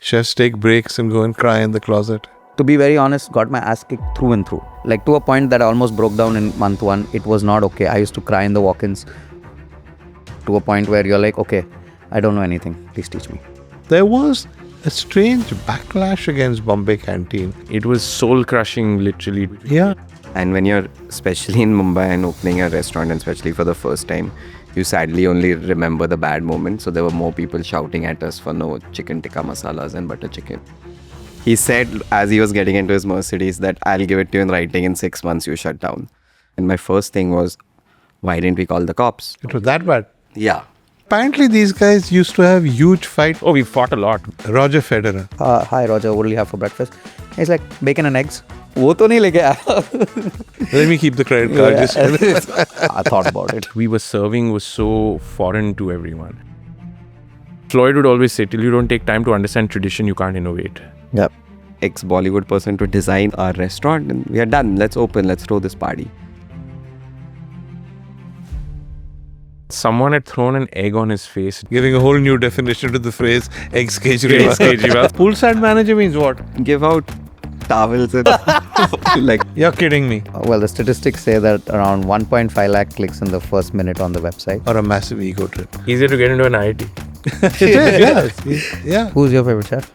Chefs take breaks and go and cry in the closet. To be very honest, got my ass kicked through and through. Like to a point that I almost broke down in month 1. It was not okay. I used to cry in the walk-ins to a point where you're like, okay, I don't know anything. Please teach me. There was a strange backlash against Bombay Canteen. It was soul-crushing, literally. Yeah. And when you're especially in Mumbai and opening a restaurant, and especially for the first time, you sadly only remember the bad moments. So there were more people shouting at us for no chicken tikka masalas and butter chicken. He said, as he was getting into his Mercedes, that I'll give it to you in writing, in 6 months you shut down. And my first thing was, why didn't we call the cops? It was that bad. Yeah. Apparently these guys used to have huge fights. Oh, we fought a lot. Roger Federer. Hi Roger, what do you have for breakfast? He's like, bacon and eggs. वो तो नहीं लेके आया. Let me keep the credit card. I thought about it. We were serving was so foreign to everyone. Floyd would always say, till you don't take time to understand tradition, you can't innovate. Yep. Ex-Bollywood person to design our restaurant, and we are done. Let's open. Let's throw this party. Someone had thrown an egg on his face. Giving a whole new definition to the phrase ex-Kejriwal. Ex-Kejriwal. Poolside manager means what? Give out towels and like. You're kidding me. Well, the statistics say that around 1.5 lakh clicks in the first minute on the website. Or a massive ego trip. Easier to get into an IIT. It is, yeah. Who's your favorite chef?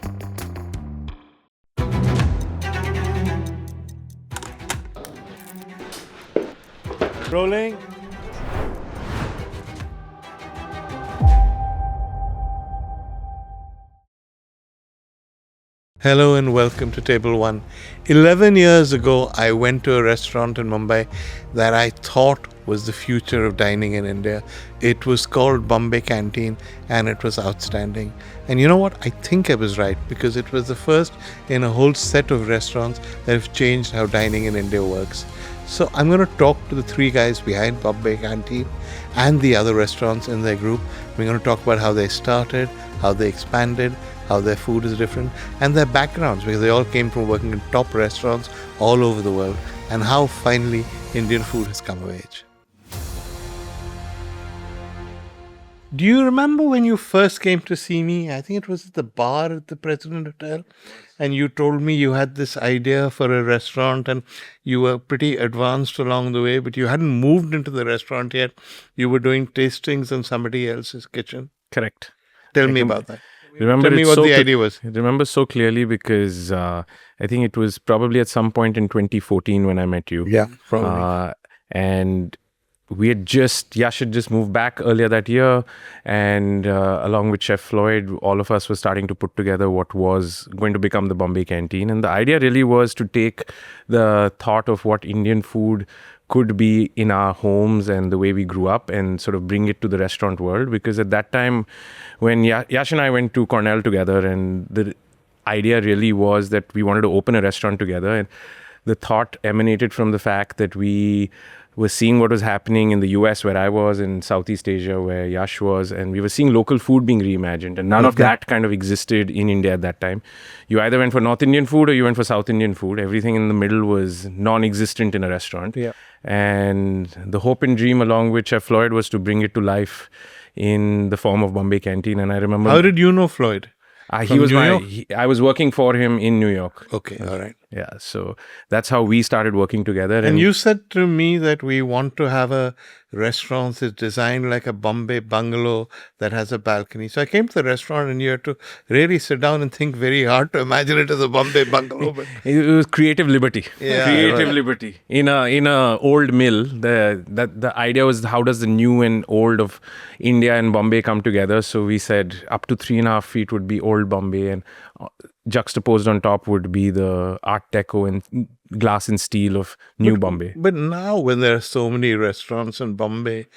Rolling. Hello and welcome to Table 1. 11 years ago, I went to a restaurant in Mumbai that I thought was the future of dining in India. It was called Bombay Canteen and it was outstanding. And you know what? I think I was right because it was the first in a whole set of restaurants that have changed how dining in India works. So I'm going to talk to the three guys behind Bombay Canteen and the other restaurants in their group. We're going to talk about how they started, how they expanded, how their food is different, and their backgrounds, because they all came from working in top restaurants all over the world, and how finally Indian food has come of age. Do you remember when you first came to see me? I think it was at the bar at the President Hotel, and you told me you had this idea for a restaurant and you were pretty advanced along the way, but you hadn't moved into the restaurant yet. You were doing tastings in somebody else's kitchen. Correct. Tell me about that. Remember Tell me what the idea was. I remember so clearly because I think it was probably at some point in 2014 when I met you. Yeah, probably. And we had Yash had just moved back earlier that year, and along with Chef Floyd, all of us were starting to put together what was going to become the Bombay Canteen. And the idea really was to take the thought of what Indian food could be in our homes and the way we grew up and sort of bring it to the restaurant world. Because at that time, when Yash and I went to Cornell together, and the idea really was that we wanted to open a restaurant together, and the thought emanated from the fact that we were seeing what was happening in the US, where I was, in Southeast Asia, where Yash was, and we were seeing local food being reimagined, and none of that kind of existed in India at that time. You either went for North Indian food or you went for South Indian food. Everything in the middle was non-existent in a restaurant. Yeah. And the hope and dream along with Chef Floyd was to bring it to life in the form of Bombay Canteen. And I remember... How did you know Floyd? I was working for him in New York. Okay, all right. Yeah, so that's how we started working together. And you said to me that we want to have a restaurant that's designed like a Bombay bungalow that has a balcony. So I came to the restaurant and you had to really sit down and think very hard to imagine it as a Bombay bungalow. But it was creative liberty. Yeah, creative right. liberty. In a old mill, the idea was how does the new and old of India and Bombay come together? So we said up to 3.5 feet would be old Bombay, and juxtaposed on top would be the Art Deco and glass and steel of New Bombay. But now when there are so many restaurants in Bombay,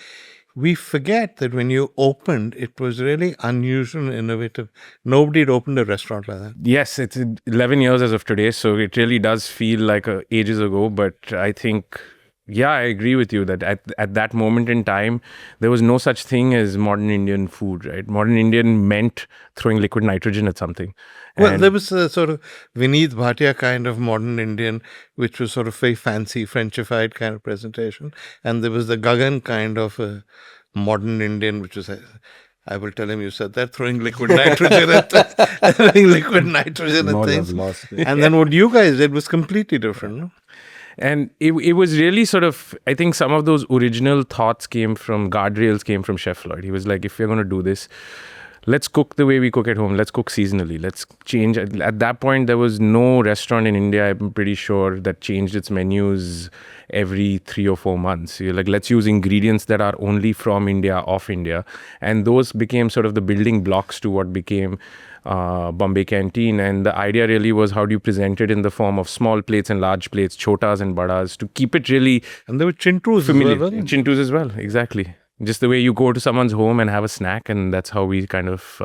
we forget that when you opened, it was really unusual and innovative. Nobody had opened a restaurant like that. Yes, it's 11 years as of today, so it really does feel like ages ago. But I think, yeah, I agree with you that at that moment in time, there was no such thing as modern Indian food, right? Modern Indian meant throwing liquid nitrogen at something. Well, there was a sort of Vineet Bhatia kind of modern Indian, which was sort of very fancy, Frenchified kind of presentation. And there was the Gagan kind of modern Indian, which was I will tell him you said that, throwing liquid nitrogen at throwing liquid nitrogen at More things. love lost. And then what you guys did was completely different, no? And it was really sort of, I think some of those original thoughts guardrails came from Chef Floyd. He was like, if we're going to do this, let's cook the way we cook at home. Let's cook seasonally. Let's change. At that point, there was no restaurant in India, I'm pretty sure, that changed its menus every 3 or 4 months. You're like, let's use ingredients that are only from India, of India. And those became sort of the building blocks to what became Bombay Canteen. And the idea really was, how do you present it in the form of small plates and large plates, chotas and badas, to keep it really And there were chintus familiar. as well, weren't Chintus as well, exactly. Just the way you go to someone's home and have a snack, and that's how we kind of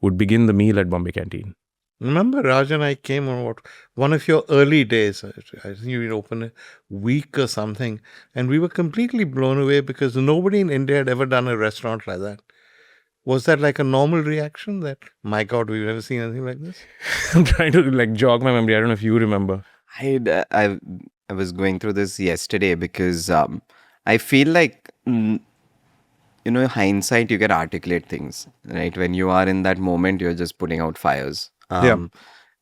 would begin the meal at Bombay Canteen. Remember, Raj and I came on one of your early days. I think you would open a week or something, and we were completely blown away because nobody in India had ever done a restaurant like that. Was that like a normal reaction that, my God, we've never seen anything like this? I'm trying to like jog my memory. I don't know if you remember. I was going through this yesterday because I feel like, hindsight, you can articulate things, right? When you are in that moment, you're just putting out fires.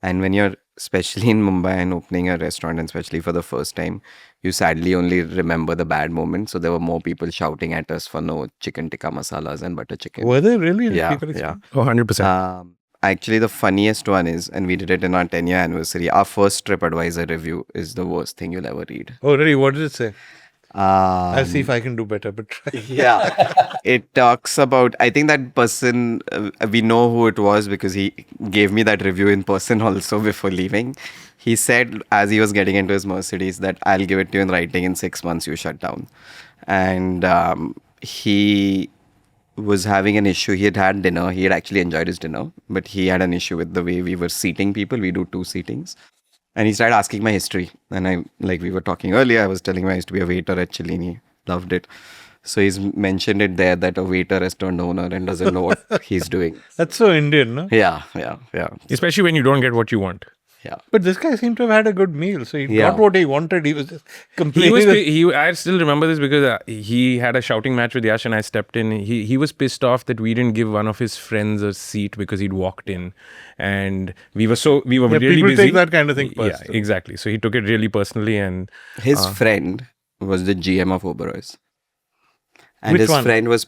And when you're, especially in Mumbai, and opening a restaurant, and especially for the first time, you sadly only remember the bad moments. So there were more people shouting at us for no chicken tikka masalas and butter chicken. Were they really? Yeah, People yeah. Oh, 100%. Actually, the funniest one is, and we did it in our 10-year anniversary, our first TripAdvisor review is the worst thing you'll ever read. Oh, really? What did it say? I'll Um, see if I can do better, but try. yeah. It talks about, I think that person, we know who it was because he gave me that review in person also before leaving. He said, as he was getting into his Mercedes, that I'll give it to you in writing, in 6 months, you shut down. And he was having an issue. He had had dinner. He had actually enjoyed his dinner, but he had an issue with the way we were seating people. We do 2 seatings. And he started asking my history. And I, like we were talking earlier, I was telling him I used to be a waiter at Culinary. Loved it. So he's mentioned it there that a waiter, restaurant owner, and doesn't know what he's doing. That's so Indian, no? Yeah. Especially when you don't get what you want. Yeah. But this guy seemed to have had a good meal. So he Yeah. got what he wanted. He was just He complaining. was. that- I still remember this because he had a shouting match with Yash, and I stepped in. He was pissed off that we didn't give one of his friends a seat because he'd walked in, and we were Yeah, really people busy. take that kind of thing Yeah, personally. exactly. So he took it really personally, and His friend was the GM of Oberoi's. And Which his one? friend was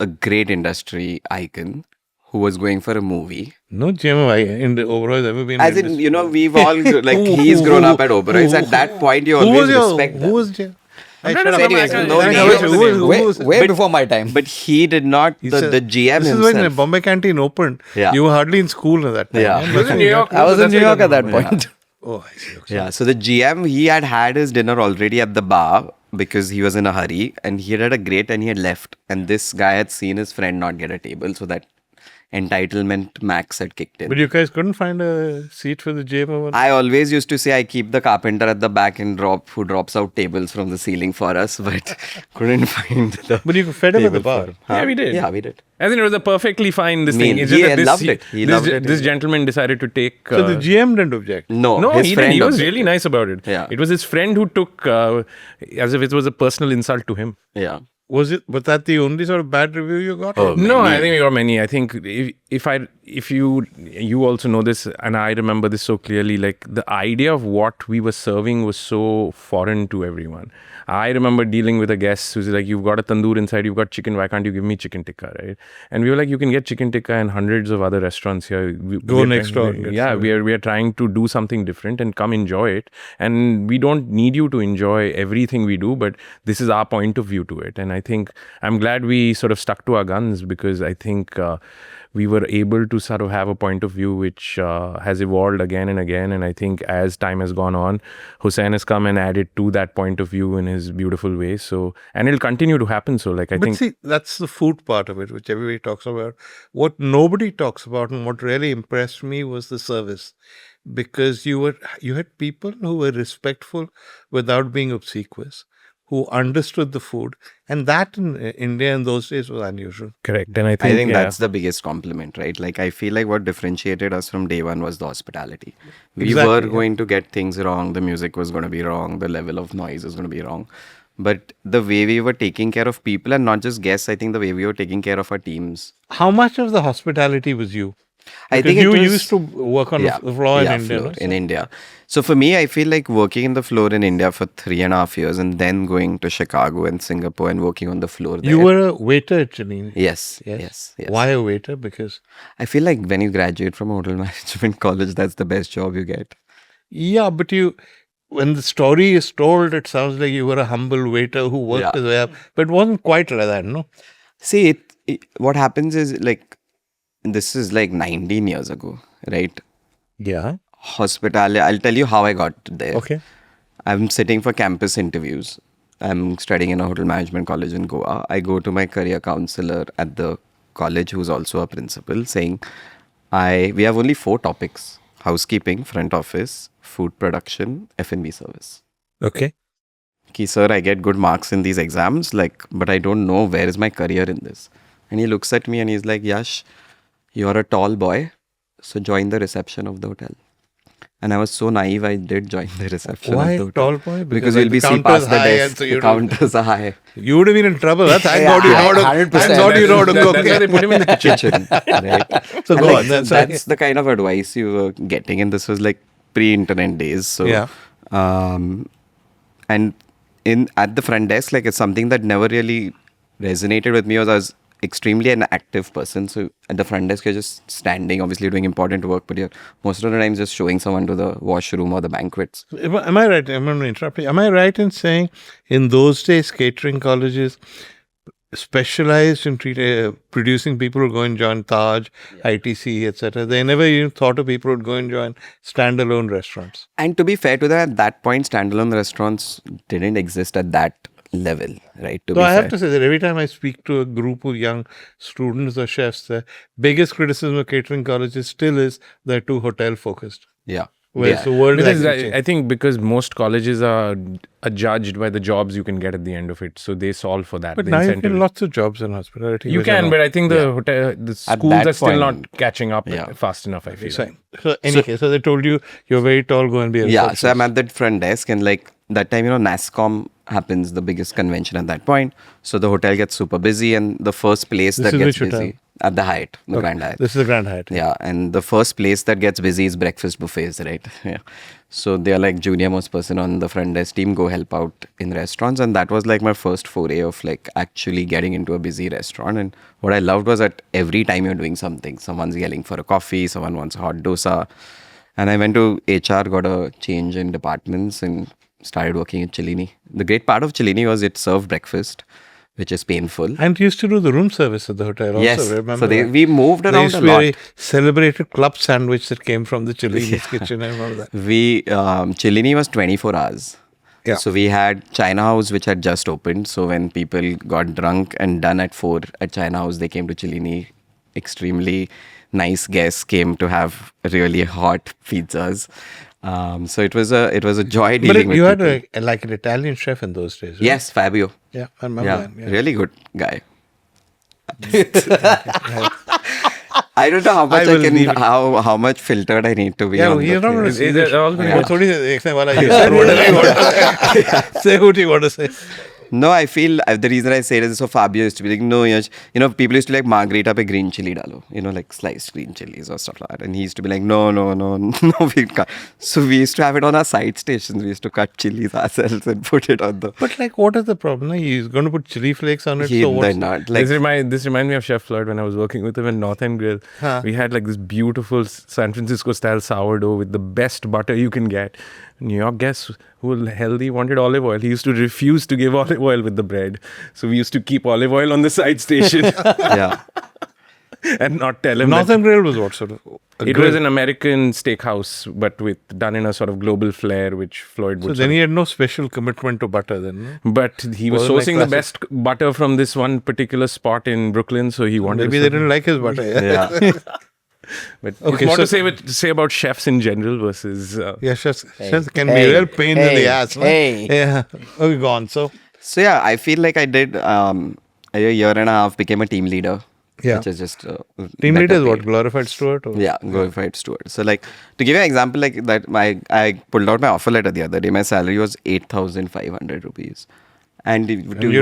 a great industry icon who was going for a movie. No GMO in the overall has ever been. As in, we've all, like, he's grown up at Oberoi's. At that point, you always respect that. Who was GM? I'm trying to So remember, anyways, I can't- no I need- can't remember the name. Way, was- way but- before my time. But he did not, He the said- GM This is when the himself. Bombay Canteen opened. Yeah. You were hardly in school at that time. Yeah. He was in New York. I was in That's New why York he at that doesn't know. point. Oh, I see. Okay. Yeah, so the GM, he had his dinner already at the bar because he was in a hurry, and he had a great, and he had left. And this guy had seen his friend not get a table, so that entitlement max had kicked in. But you guys couldn't find a seat for the GMO one? I always used to say I keep the carpenter at the back and who drops out tables from the ceiling for us, but couldn't find the. But you fed him at the table bar. for- Yeah, we did. Yeah, we did. As in, it was a perfectly fine this Meal. thing. It's just He that this, loved it. He loved it. This gentleman decided to take. So the GM didn't object. No, No, his he friend didn't. He was objected. really nice about it. Yeah. It was his friend who took, as if it was a personal insult to him. Yeah. Was that the only sort of bad review you got? Oh, No, many. I think we got many. I think if you also know this, and I remember this so clearly, like the idea of what we were serving was so foreign to everyone. I remember dealing with a guest who's like, "You've got a tandoor inside, you've got chicken. Why can't you give me chicken tikka?" Right? And we were like, "You can get chicken tikka in hundreds of other restaurants here. Go next door and get Yeah, some. we are trying to do something different and come enjoy it. And we don't need you to enjoy everything we do, but this is our point of view to it. And I think I'm glad we sort of stuck to our guns because I think we were able to sort of have a point of view which has evolved again and again. And I think as time has gone on, Hussain has come and added to that point of view in his beautiful way. So, and it'll continue to happen. So, like, I But think. see, that's the food part of it, which everybody talks about. What nobody talks about and what really impressed me was the service. Because you had people who were respectful without being obsequious, who understood the food. And that in India in those days was unusual. Correct. And I I think, think yeah. that's the biggest compliment, right? Like, I feel like what differentiated us from day one was the hospitality. We Exactly, were yeah. going to get things wrong. The music was going to be wrong. The level of noise was going to be wrong. But the way we were taking care of people, and not just guests, I think the way we were taking care of our teams. How much of the hospitality was you? I Because think it you was, used to work on the floor in India. floor No? in India. So for me, I feel like working in the floor in India for 3.5 years and then going to Chicago and Singapore and working on the floor there. You were a waiter at Chennai. Yes. Why a waiter? Because I feel like when you graduate from a hotel management college, that's the best job you get. yeah, but when the story is told, it sounds like you were a humble waiter who worked his way up, but it wasn't quite like that, no? See, what happens is like, this is like 19 years ago, right? Yeah. Hospitality, I'll tell you how I got there. Okay. I'm sitting for campus interviews. I'm studying in a hotel management college in Goa. I go to my career counselor at the college, who's also a principal, saying, we have only 4 topics: housekeeping, front office, food production, F&B service. Okay. Ki, sir, I get good marks in these exams, but I don't know where is my career in this. And he looks at me and he's like, Yash, you're a tall boy, so join the reception of the hotel. And I was so naive, I did join the reception Why of the hotel. tall boy? Because like you'll be the seen counter's past the high desk, and so the you counters are high. You would have been in trouble. Huh? Thank God you know how to. Thank God you know how to cook. That's why they put him in the Kitchen, right? So And go on. that's the kind of advice you were getting, and this was like pre-internet days. So, Yeah. And at the front desk, like, it's something that never really resonated with me. I was extremely an active person. So at the front desk, you're just standing, obviously doing important work, but you're most of the time just showing someone to the washroom or the banquets. Am I right? I'm going to interrupt you. Am I right in saying in those days, catering colleges specialized in producing people who go and join Taj, ITC, etc. They never even thought of people who would go and join standalone restaurants. And to be fair to them, at that point, standalone restaurants didn't exist at that level, right? So I have to say that every time I speak to a group of young students or chefs, the biggest criticism of catering colleges still is they're too hotel focused. Yeah. Whereas the world Because has I think because most colleges are judged by the jobs you can get at the end of it, so they solve for that. But the now you incentive. get lots of jobs in hospitality. You which are can, not- but I think the schools that are still point, not catching up yeah. fast enough, I feel. Fine. So anyway, so they told you you're very tall, go and be a Yeah, so I'm receptionist. at that front desk, and like that time, NASCOM happens, the biggest convention at that point. So the hotel gets super busy, and the first place This that is gets which busy hotel? at the Hyatt, the Okay. Grand Hyatt. This is the Grand Hyatt. Yeah, and the first place that gets busy is breakfast buffets, right? Yeah. So they're like, junior most person on the front desk team, go help out in restaurants. And that was like my first foray of like actually getting into a busy restaurant. And what I loved was that every time you're doing something, someone's yelling for a coffee, someone wants a hot dosa. And I went to HR, got a change in departments and started working at Culinary. The great part of Culinary was it served breakfast, which is painful. And you used to do the room service at the hotel also, Yes, remember? so that? we moved There around used a to be lot. a celebrated club sandwich that came from the Chili's kitchen. I remember that. We Chilini was 24 hours. Yeah. So we had China House, which had just opened. So when people got drunk and done at 4 at China House, they came to Chilini. Extremely nice guests came to have really hot pizzas. So it was a joy But dealing with you had people. like an Italian chef in those days, right? Yes, Fabio. Yeah, I remember Yeah, that. Yeah. really good guy. I don't know how much I will leave it. how much filtered I need to be. Yeah, on you're the not going to Is say it this. all gonna Yeah. Thodi देखने वाला है. Say whatever you want to say. Say what you want to say. No, I feel the reason I say it is so Fabio used to be like, no, Yash, people used to like margarita pe green chili dalo, like sliced green chilies or stuff like that. And he used to be like, no, we can't. So we used to have it on our side stations. We used to cut chilies ourselves and put it on the. But like, what is the problem? No? He's going to put chili flakes on it. He So what's did not. Like, This remind me of Chef Floyd when I was working with him in North End Grill. Huh. We had like this beautiful San Francisco style sourdough with the best butter you can get. New York guests who were healthy wanted olive oil. He used to refuse to give olive oil with the bread. So we used to keep olive oil on the side station yeah. and not tell him. that- Northern Grill was what sort of? It was an American steakhouse, but done in a sort of global flair, which Floyd would. So then he had no special commitment to butter then, no? But he was Wasn't like sourcing the classic. best butter from this one particular spot in Brooklyn, so he wanted. Maybe to they didn't like his butter. Yeah, Yeah. But Okay, it's more so- to say about chefs in general versus. yeah, chefs can be a real pain in the ass. No? Yeah. Okay, go on. So, So yeah, I feel like I did a year and a half, became a team leader. Yeah. Which is just team better leader is what? paid. Glorified steward? Or? Yeah, glorified steward. So like to give you an example, like that, I pulled out my offer letter the other day. My salary was 8,500 rupees, And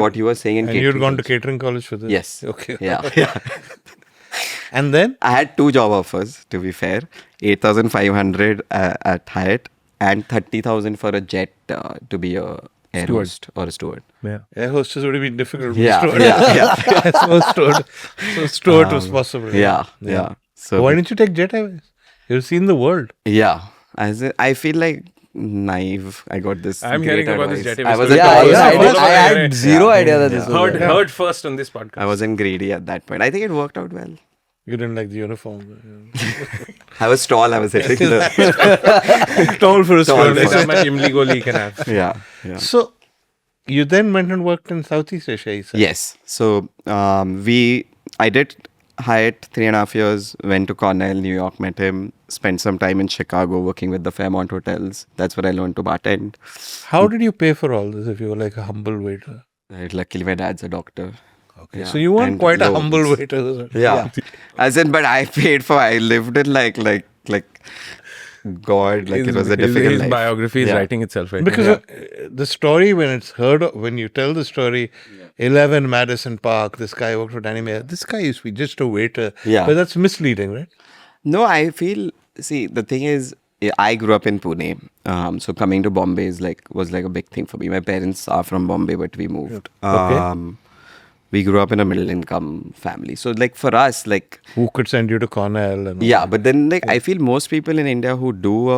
what you were saying in And catering. you'd gone to catering college for this? Yes. Okay. Yeah. And then? I had 2 job offers, to be fair. 8,500 at Hyatt and 30,000 for a jet to be a air host or a steward. Yeah. Air hostess would have been difficult. Yeah, Steward. yeah. So steward was possible. Yeah. So Why didn't you take jet airways? You've seen the world. yeah, I feel like naive. I got this. I'm great hearing about advice. this jet I airways was story. I had zero idea that this was. Heard first on this podcast. I wasn't greedy at that point. I think it worked out well. You didn't like the uniform. I was tall. I was hitting the. Tall for a steward. That's how much Imligoli you can have. Yeah. So, you then went and worked in Southeast Asia, you said? Yes. So I did Hyatt 3.5 years, went to Cornell, New York, met him, spent some time in Chicago working with the Fairmont hotels. That's where I learned to bartend. How did you pay for all this if you were like a humble waiter? Luckily, my dad's a doctor. Okay. Yeah. So you weren't And quite a loans. humble waiter. Yeah. As in, but I paid for, I lived in like God, like it was a difficult his life. biography is Yeah. writing itself right Because now. the story, when it's heard, when you tell the story, 11 Madison Park, this guy worked for Danny Mayer. This guy used to be just a waiter. Yeah. But that's misleading, right? No, I feel, see, the thing is, I grew up in Pune. So coming to Bombay was like a big thing for me. My parents are from Bombay, but we moved. Okay. We grew up in a middle income family. So like for us, like, Who could send you to Cornell? And all yeah, that? but then like I feel most people in India who do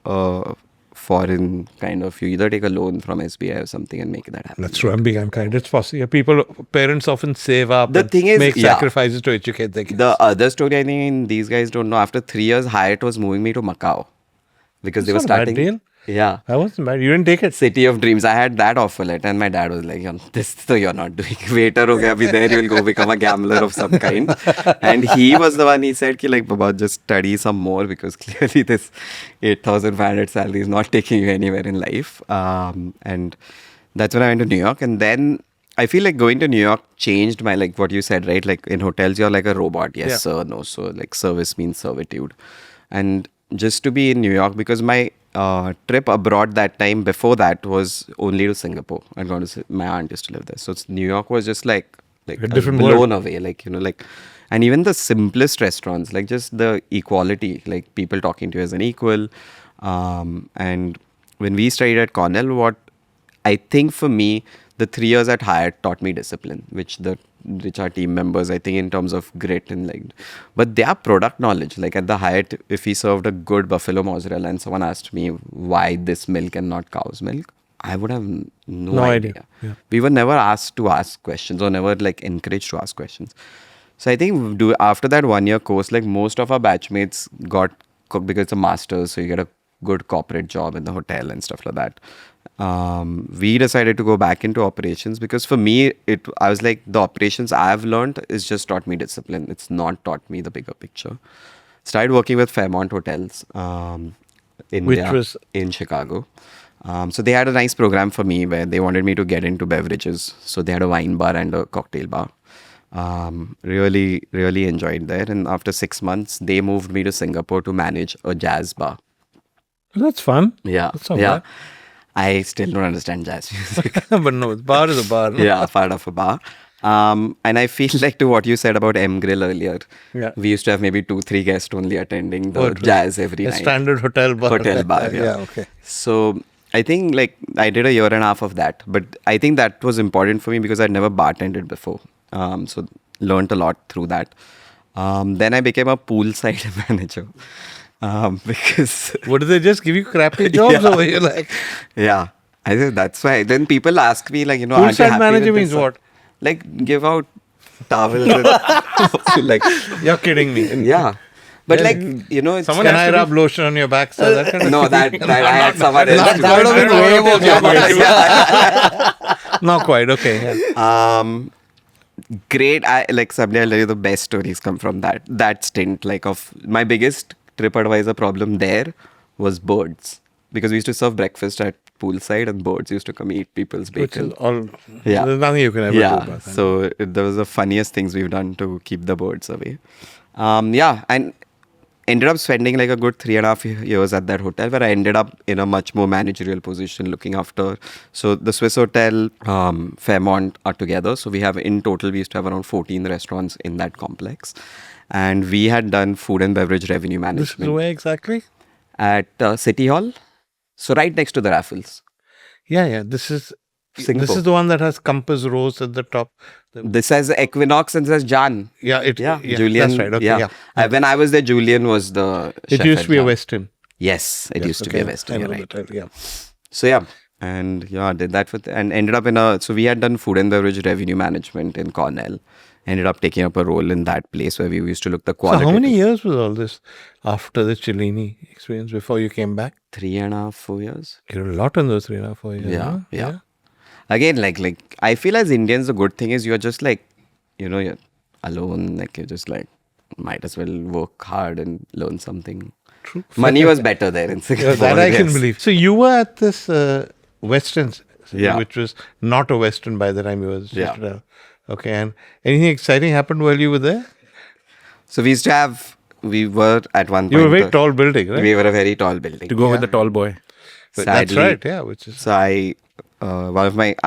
a foreign kind of, you either take a loan from SBI or something and make that happen. That's true. I'm being unkind. It's possible. Yeah, parents often save up. The and thing is, make yeah. sacrifices to educate their kids. The other story I think these guys don't know, after 3 years, Hyatt was moving me to Macau. Because they were That's not a bad starting. deal. Yeah. I wasn't bad. You didn't take it. City of Dreams. I had that offer letter and my dad was like, this so you're not doing. Waiter ho gaya, abhi there you'll go become a gambler of some kind. And he was the one, he said, ki like, Baba, just study some more because clearly this 8,500 salary is not taking you anywhere in life. And that's when I went to New York. And then I feel like going to New York changed my, like what you said, right? Like in hotels, you're like a robot. Yes, Yeah. sir, no, sir. Like service means servitude. And just to be in New York, because my trip abroad that time before that was only to Singapore. I'd gone to my aunt used to live there, so New York was just like A different blown world. away, like like, and even the simplest restaurants, like just the equality, like people talking to you as an equal. And when we studied at Cornell, what I think for me, the 3 years at Hyatt taught me discipline, which our team members, I think, in terms of grit and like, but their product knowledge, like at the Hyatt, if we served a good buffalo mozzarella and someone asked me why this milk and not cow's milk, I would have no idea. Yeah. We were never asked to ask questions or never like encouraged to ask questions. So I think after that 1 year course, like most of our batchmates got cooked because it's a master's, so you get a good corporate job in the hotel and stuff like that. We decided to go back into operations because for me, I was like, the operations I've learned is just taught me discipline. It's not taught me the bigger picture. Started working with Fairmont Hotels in Chicago. So they had a nice program for me where they wanted me to get into beverages. So they had a wine bar and a cocktail bar. Really, really enjoyed there. And after 6 months, they moved me to Singapore to manage a jazz bar. That's fun. Yeah. That's not yeah. bad. I still don't understand jazz music. But no, bar is a bar. No? Yeah, part of a bar. And I feel like to what you said about M Grill earlier, Yeah. we used to have maybe 2-3 guests only attending the Oh, it was jazz every A night. standard hotel bar. Hotel bar, yeah. Okay. So I think like I did a year and a half of that, but I think that was important for me because I'd never bartended before. So learned a lot through that. Then I became a poolside manager. Because What, do they just give you crappy jobs Yeah. over here? Like, yeah, I think that's why. Then people ask me like, aren't you poolside happy manager with means this? what? Like give out towels and like You're kidding me. yeah. But like it's Someone Can has I to be- rub lotion on your back? So that kind of no that I had someone else. That would have been way more complicated. Not quite. Okay. Yeah. Great. Someday I'll tell you the best stories come from that stint. Like of my biggest TripAdvisor problem there was birds, because we used to serve breakfast at poolside and birds used to come eat people's Which is bacon. all. Yeah. There's nothing you can ever do Yeah. about that. So that was the funniest things we've done to keep the birds away. Yeah, and ended up spending like a good 3.5 years at that hotel, where I ended up in a much more managerial position looking after. So the Swiss Hotel, Fairmont are together. So we have in total, we used to have around 14 restaurants in that complex. And we had done food and beverage revenue This management. is where exactly? At City Hall. So right next to the Raffles. Yeah. This is Singapore. the one that has Compass Rose at the top. This says Equinox and says Jan. Yeah, Julian. That's right. Okay, yeah. When I was there, Julian was the It chef used at to be a Jan. Western. Yes, it used to be a Western. I know You're right. that, yeah. So yeah, and did that and ended up in so we had done food and beverage revenue management in Cornell. Ended up taking up a role in that place where we used to look the So quality. how many years was all this after the Cellini experience before you came back? 3.5, 4 years. You did a lot in those 3.5, 4 years. Yeah, huh? yeah. Again, like I feel as Indians, the good thing is you're just like, you're alone. Like you're just like, might as well work hard and learn something. True. Money was better there in Singapore. That I can yes. believe. So you were at this Western, Yeah. which was not a Western by the time you were Yeah. shifted out. Okay, and anything exciting happened while you were there? So we were at one point. You were a very tall building, right? We were a very tall building. To go with the tall boy. That's Sadly- right, yeah. Which is So I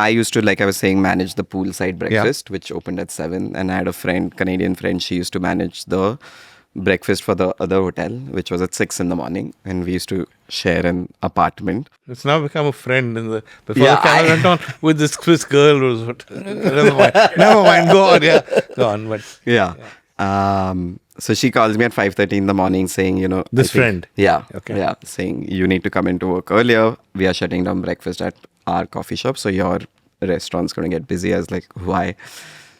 used to, like I was saying, manage the poolside breakfast, which opened at 7. And I had a friend, Canadian friend, she used to manage the breakfast for the other hotel, which was at 6 in the morning. And we used to share an apartment. it's now become a friend in the before Yeah, the camera went on with this Swiss girl who was what never mind, go on, go on. But Yeah. So she calls me at 5:30 in the morning saying, This friend? Yeah. Okay. Yeah. Saying, you need to come into work earlier. We are shutting down breakfast at our coffee shop. So your restaurant's going to get busy. I was like, why?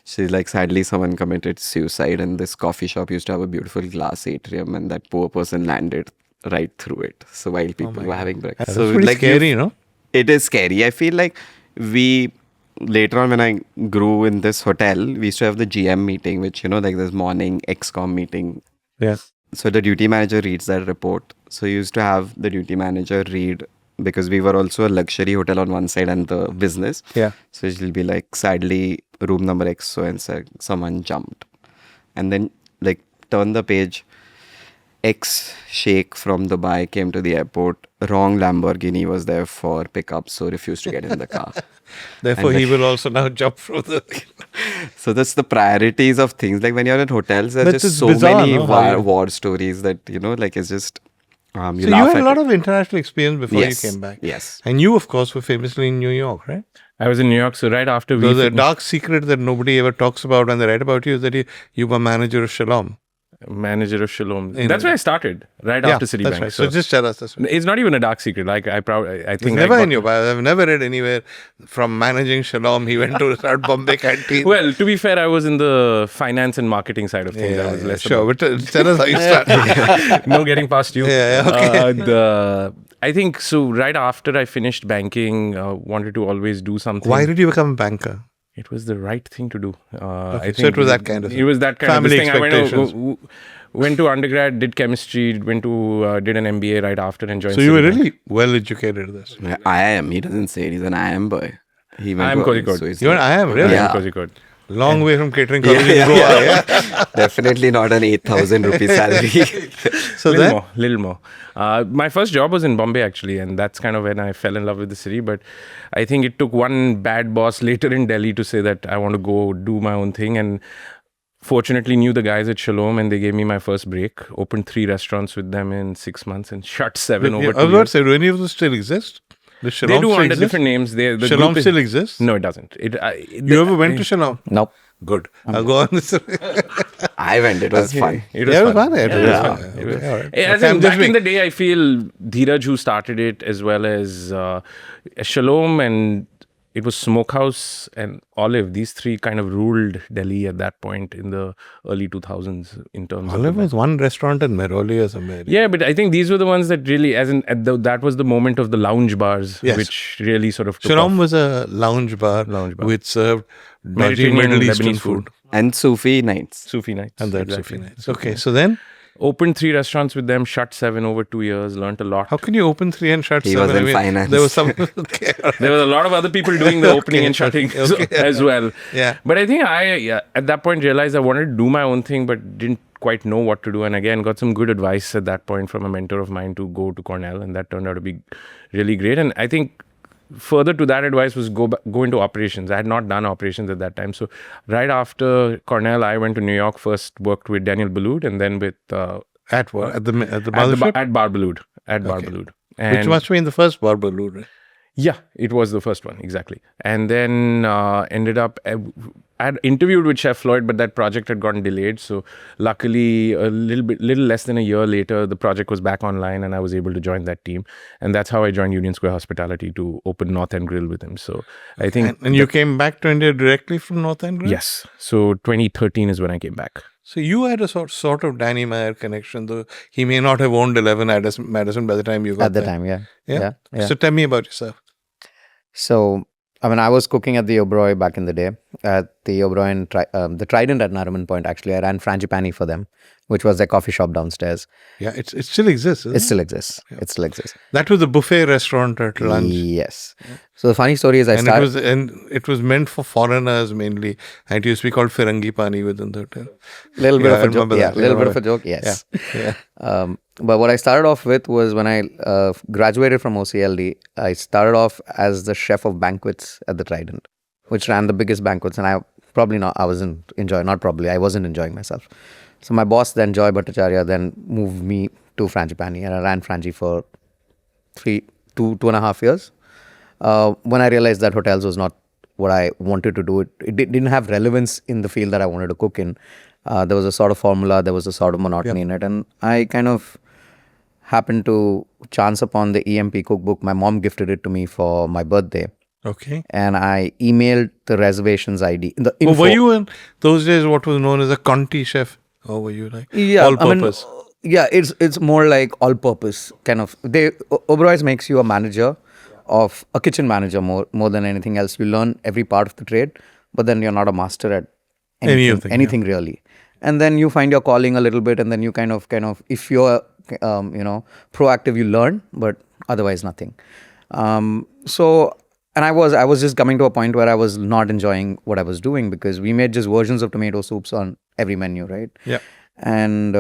She's like, sadly, someone committed suicide. And this coffee shop used to have a beautiful glass atrium. And that poor person landed right through it. So while people were having breakfast. that's So pretty like scary, you know? It is scary. I feel like later on when I grew in this hotel, we used to have the GM meeting, which, like this morning XCOM meeting. Yeah. So the duty manager reads that report. So you used to have the duty manager read, because we were also a luxury hotel on one side and the business. Yeah. So it'll be like, sadly, room number X, so and so, someone jumped. And then like turn the page. Ex-sheikh from Dubai came to the airport. Wrong Lamborghini was there for pickup, so refused to get in the car. Therefore, And he will also now jump through the. So that's the priorities of things. Like when you're in hotels, there's But just it's so bizarre, many no? How you- war stories that, like it's just, you So laugh you had at a lot it. of international experience before Yes, you came back. yes. And you, of course, were famously in New York, right? I was in New York, so right after we So the finished- dark secret that nobody ever talks about when they write about you is that you were manager of Shalom. manager of Shalom. In- That's where I started, right after Citibank. That's right. So just tell us. That's right. it's not even a dark secret. Like I It's think never I in your bio. I've never read anywhere from managing Shalom. He went to start Bombay Canteen. Well, to be fair, I was in the finance and marketing side of things. I was less sure. But tell us how you started. about- no getting past you. Yeah, okay. I think so. Right after I finished banking, wanted to always do something. Why did you become a banker? It was the right thing to do. I think so it was that kind of It was that kind family of this thing. expectations. Went to undergrad, did chemistry, went to did an MBA right after and joined. So you were Citibank. really well educated in this. I am. He doesn't say it. He's an I am boy. He went I am to- Kozhikode. so he's You and I am really Yeah. Kozhikode. long way from catering college in Goa. Yeah. Definitely not an 8,000 rupee salary. So then Little more. My first job was in Bombay actually, and that's kind of when I fell in love with the city. But I think it took one bad boss later in Delhi to say that I want to go do my own thing. And fortunately knew the guys at Shalom, and they gave me my first break. Opened 3 restaurants with them in 6 months and shut 7 over 2 I was about to years. say, do any of those still exist? Does Shalom They do still under exist? different names. The Shalom group is- still exists? No, it doesn't. You ever went to Shalom? Nope. Good. I'll go on this. I went. It was fun. It was Yeah, it was fun. fun. It was Yeah. fun. Okay, all right. As Okay, in, I'm just back in being- the day, I feel Dheeraj, who started it, as well as Shalom, and it was Smokehouse and Olive. These 3 kind of ruled Delhi at that point in the early 2000s in terms Olive of. was one restaurant in Meroli or somewhere. Yeah, but I think these were the ones that really, that was the moment of the lounge bars, Yes. which really sort of took Shalom off. was a lounge bar, which served dodgy Mediterranean, Middle Eastern Lebanese food. And Sufi nights. Sufi nights. And that's exactly. Sufi nights. Okay, so then Opened 3 restaurants with them, shut 7 over 2 years, learnt a lot. how can you open 3 and shut He 7? was in finance. There was some. Okay, all right. There was a lot of other people doing the opening Okay, and shutting okay. as well. Yeah. But I think I at that point realized I wanted to do my own thing, but didn't quite know what to do. And again, got some good advice at that point from a mentor of mine to go to Cornell, and that turned out to be really great. And I think further to that advice was go into operations. I had not done operations at that time. So right after Cornell, I went to New York, first worked with Daniel Boulud, and then with At what? At the mothership? at Bar Boulud. At Bar Boulud. And Which must have been the first Bar Boulud, right? yeah, it was the first one, exactly. And then ended up, I had interviewed with Chef Floyd, but that project had gotten delayed. So luckily, a little less than a year later, the project was back online and I was able to join that team. And that's how I joined Union Square Hospitality to open North End Grill with him. So I think... And you came back to India directly from North End Grill? Yes. So 2013 is when I came back. So you had a sort of Danny Meyer connection, though he may not have owned 11 Madison by the time you got At the there. time, yeah. Yeah? So tell me about yourself. So, I mean, I was cooking at the Oberoi back in the day, at the Oberoi and the Trident at Nariman Point, actually. I ran Frangipani for them, which was their coffee shop downstairs. Yeah, it still exists, isn't It still exists. Yeah. It still exists. That was a buffet restaurant at lunch. Yes. So the funny story is it was meant for foreigners mainly. And it used to be called Firangi Pani within the hotel. Little bit Yeah, I of a joke. remember Yeah, that. little I bit of a remember. joke. Yes. Yeah. But what I started off with was when I graduated from OCLD, I started off as the chef of banquets at the Trident, which ran the biggest banquets. And I wasn't enjoying myself. So my boss then, Joy Bhattacharya, then moved me to Frangipani, and I ran Frangi for 2.5 years. When I realized that hotels was not what I wanted to do, it didn't have relevance in the field that I wanted to cook in. There was a sort of formula, there was a sort of monotony in it, and I kind of happened to chance upon the EMP cookbook. My mom gifted it to me for my birthday. Okay. And I emailed the reservations ID. Were you in those days what was known as a Conti chef? Or were you like all purpose? It's more like all purpose kind of. Oberoi makes you a manager of a kitchen manager more than anything else. You learn every part of the trade, but then you're not a master at anything really. And then you find your calling a little bit, and then you kind of if you're proactive, you learn, but otherwise nothing. And I was just coming to a point where I was not enjoying what I was doing, because we made just versions of tomato soups on every menu, right? Yeah. And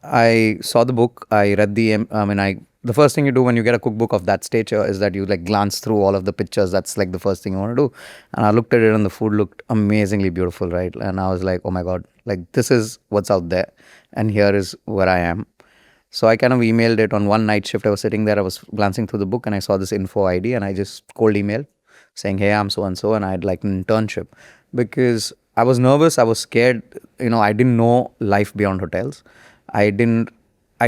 I saw the book. I read the first thing you do when you get a cookbook of that stature is that you like glance through all of the pictures. That's like the first thing you want to do. And I looked at it, and the food looked amazingly beautiful, right? And I was like, oh my God, like this is what's out there, and here is where I am. So I kind of emailed it on one night shift. I was sitting there, I was glancing through the book, and I saw this info ID, and I just cold emailed saying, hey, I'm so-and-so, and I'd like an internship, because I was nervous. I was scared. I didn't know life beyond hotels. I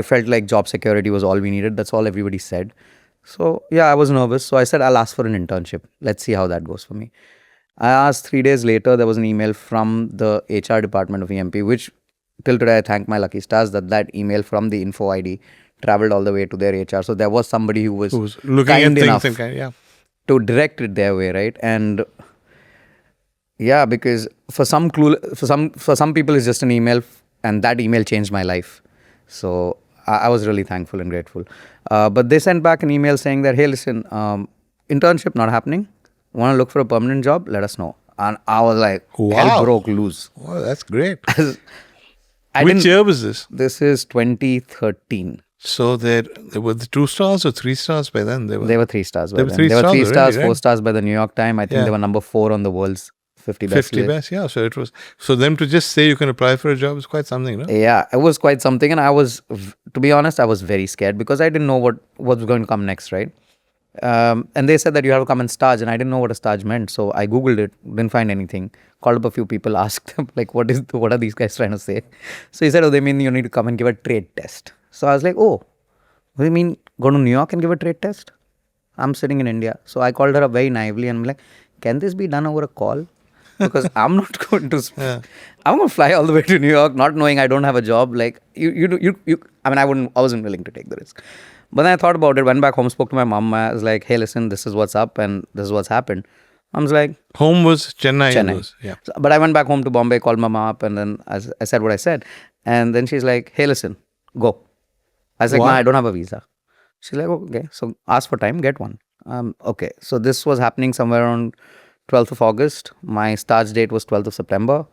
felt like job security was all we needed. That's all everybody said. So yeah, I was nervous. So I said, I'll ask for an internship. Let's see how that goes for me. I asked. 3 days later, there was an email from the HR department of EMP, which till today I thank my lucky stars that email from the info ID traveled all the way to their HR. So there was somebody who was looking kind at things enough to direct it their way, right? And yeah, because for some people it's just an email, and that email changed my life. So I was really thankful and grateful. But they sent back an email saying that, hey, listen, internship not happening. Want to look for a permanent job? Let us know. And I was like, hell broke loose. Wow, that's great. Which year was this? This is 2013. So there were the 2 stars or 3 stars by then? They were 3 stars by They were then. 3 They were 3 stars stars, already, 4 right? stars by the New York Times. I think they were number 4 on the world's 50 best 50 list. best, yeah. So it was. So them to just say you can apply for a job is quite something, no? Yeah, it was quite something. And I was, to be honest, I was very scared, because I didn't know what was going to come next, right? And they said that you have to come and stage, and I didn't know what a stage meant. So I Googled it, didn't find anything. Called up a few people, asked them, like, what are these guys trying to say? So he said, oh, they mean you need to come and give a trade test. So I was like, oh, what do you mean go to New York and give a trade test? I'm sitting in India. So I called her up very naively, and I'm like, can this be done over a call? Because I'm not going to, I'm going to fly all the way to New York, not knowing I don't have a job. Like I wasn't willing to take the risk. But then I thought about it, went back home, spoke to my mom. I was like, hey, listen, this is what's up, and this is what's happened. I was like, Home was Chennai. Yeah. But I went back home to Bombay, called my mom up, and then I said what I said. And then she's like, hey, listen, go. I was like, What? I don't have a visa. She's like, okay, so ask for time, get one. Okay, so this was happening somewhere around 12th of August. My start date was 12th of September.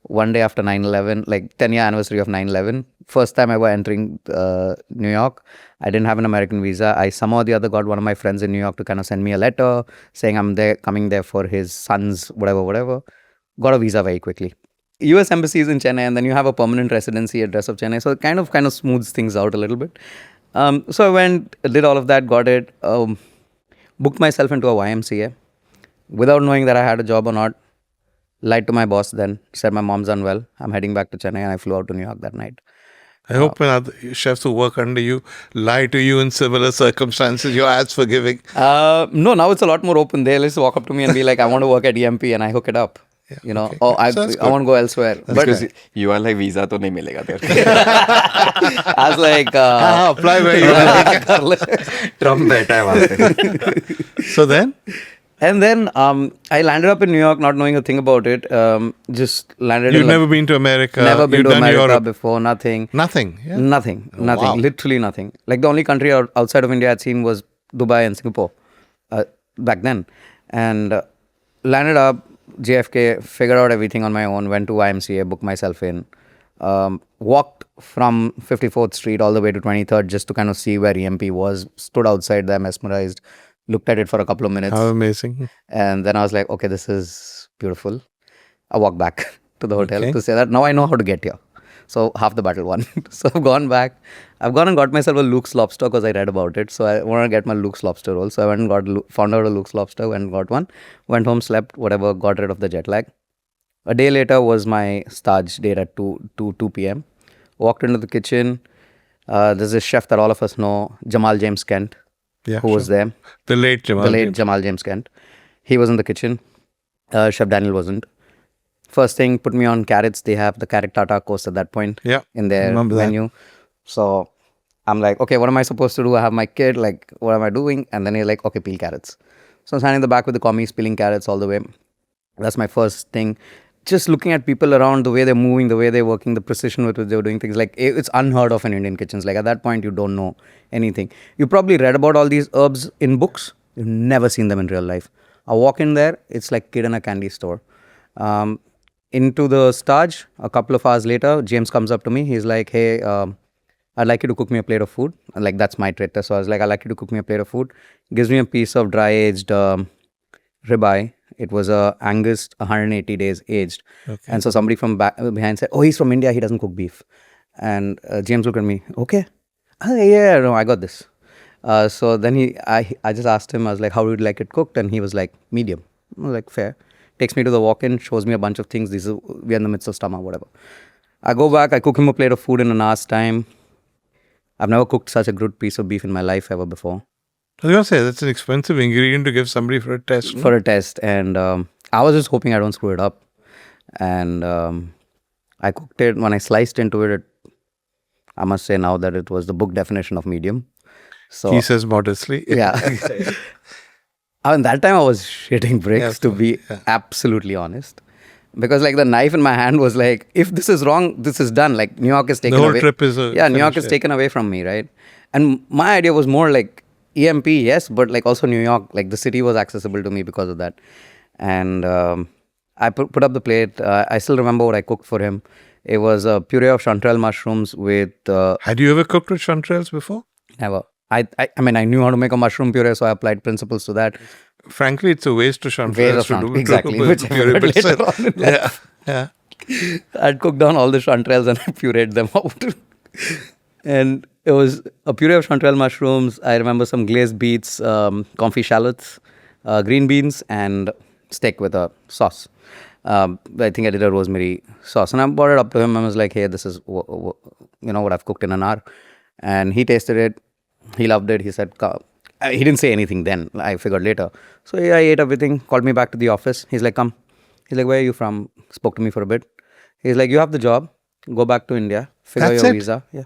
one day after 9/11, like 10-year anniversary of 9/11. First time ever entering New York. I didn't have an American visa. I somehow or the other got one of my friends in New York to kind of send me a letter saying I'm there, coming there for his son's whatever. Got a visa very quickly. US embassy is in Chennai, and then you have a permanent residency address of Chennai, so it kind of smooths things out a little bit. So I went, did all of that, got it, booked myself into a YMCA without knowing that I had a job or not. Lied to my boss then, said my mom's unwell, I'm heading back to Chennai, and I flew out to New York that night. I hope when other chefs who work under you lie to you in similar circumstances, you're as forgiving. No, now it's a lot more open. They'll just walk up to me and be like, I want to work at EMP, and I hook it up. You know, okay. or I want to go elsewhere. But Because you are like visa to nahi milega there. I was like, apply where you are. Trump बैठा है वहाँ पे. So then? and then I landed up in New York, not knowing a thing about it. Just landed. You've in never been to America. Never been You've to done America Europe. before. Nothing. Nothing. Yeah. Nothing. Oh, Nothing. wow. Literally nothing. Like the only country outside of India I'd seen was Dubai and Singapore back then. And landed up JFK, figured out everything on my own, went to YMCA, booked myself in, walked from 54th Street all the way to 23rd just to kind of see where EMP was, stood outside there mesmerized, looked at it for a couple of minutes. How amazing. And then I was like, okay, this is beautiful. I walked back to the hotel to say that now I know how to get here. So half the battle won. So I've gone back. I've gone and got myself a Luke's Lobster because I read about it. So I want to get my Luke's Lobster roll. So I went and found out a Luke's Lobster, went and got one. Went home, slept, whatever, got rid of the jet lag. A day later was my stage date at 2 p.m. Walked into the kitchen. There's a chef that all of us know, Jamal James Kent, who was there. The late Jamal. The late Jamal James Kent. He was in the kitchen. Chef Daniel wasn't. First thing, put me on carrots. They have the carrot tartar course at that point in their menu. So I'm like, okay, what am I supposed to do? I have my kid, like, what am I doing? And then he's like, okay, peel carrots. So I'm standing in the back with the commies, peeling carrots all the way. That's my first thing. Just looking at people around, the way they're moving, the way they're working, the precision with which they're doing things. Like, it's unheard of in Indian kitchens. Like, at that point, you don't know anything. You probably read about all these herbs in books. You've never seen them in real life. I walk in there, it's like kid in a candy store. Into the stage, a couple of hours later, James comes up to me. He's like, hey, I'd like you to cook me a plate of food. And like, that's my trade test. So I was like, I'd like you to cook me a plate of food. Gives me a piece of dry-aged ribeye. It was Angus, 180 days aged. Okay. And so somebody from behind said, oh, he's from India. He doesn't cook beef. And James looked at me. Okay. Yeah, no, I got this. So then I just asked him, I was like, how would you like it cooked? And he was like, medium. I was like, fair. Takes me to the walk-in, shows me a bunch of things. We're in the midst of stomach, whatever. I go back, I cook him a plate of food in an hour's time. I've never cooked such a good piece of beef in my life ever before. I was going to say, that's an expensive ingredient to give somebody for a test. For a test. And I was just hoping I don't screw it up. And I cooked it. When I sliced into it, I must say now that it was the book definition of medium. So he says modestly. Yeah. I mean, that time I was shitting bricks, to be absolutely honest. Because like the knife in my hand was like, if this is wrong, this is done. Like New York is taken away. The whole trip is New York is taken away from me, right? And my idea was more like EMP, yes, but like also New York, like the city was accessible to me because of that. And I put up the plate. I still remember what I cooked for him. It was a puree of chanterelle mushrooms with... Had you ever cooked with chanterelles before? Never. I mean, I knew how to make a mushroom puree, so I applied principles to that. Frankly, it's a waste to chanterelles to do. Exactly, which I learned later on in life. Yeah. I'd cooked down all the chanterelles and I pureed them out. And it was a puree of chanterelle mushrooms. I remember some glazed beets, confit shallots, green beans, and steak with a sauce. I think I did a rosemary sauce. And I brought it up to him and was like, hey, this is what I've cooked in an hour. And he tasted it. He loved it. He said, he didn't say anything then. I figured later. So I ate everything, called me back to the office. He's like, come. He's like, where are you from? Spoke to me for a bit. He's like, you have the job. Go back to India. Figure your visa. Yeah.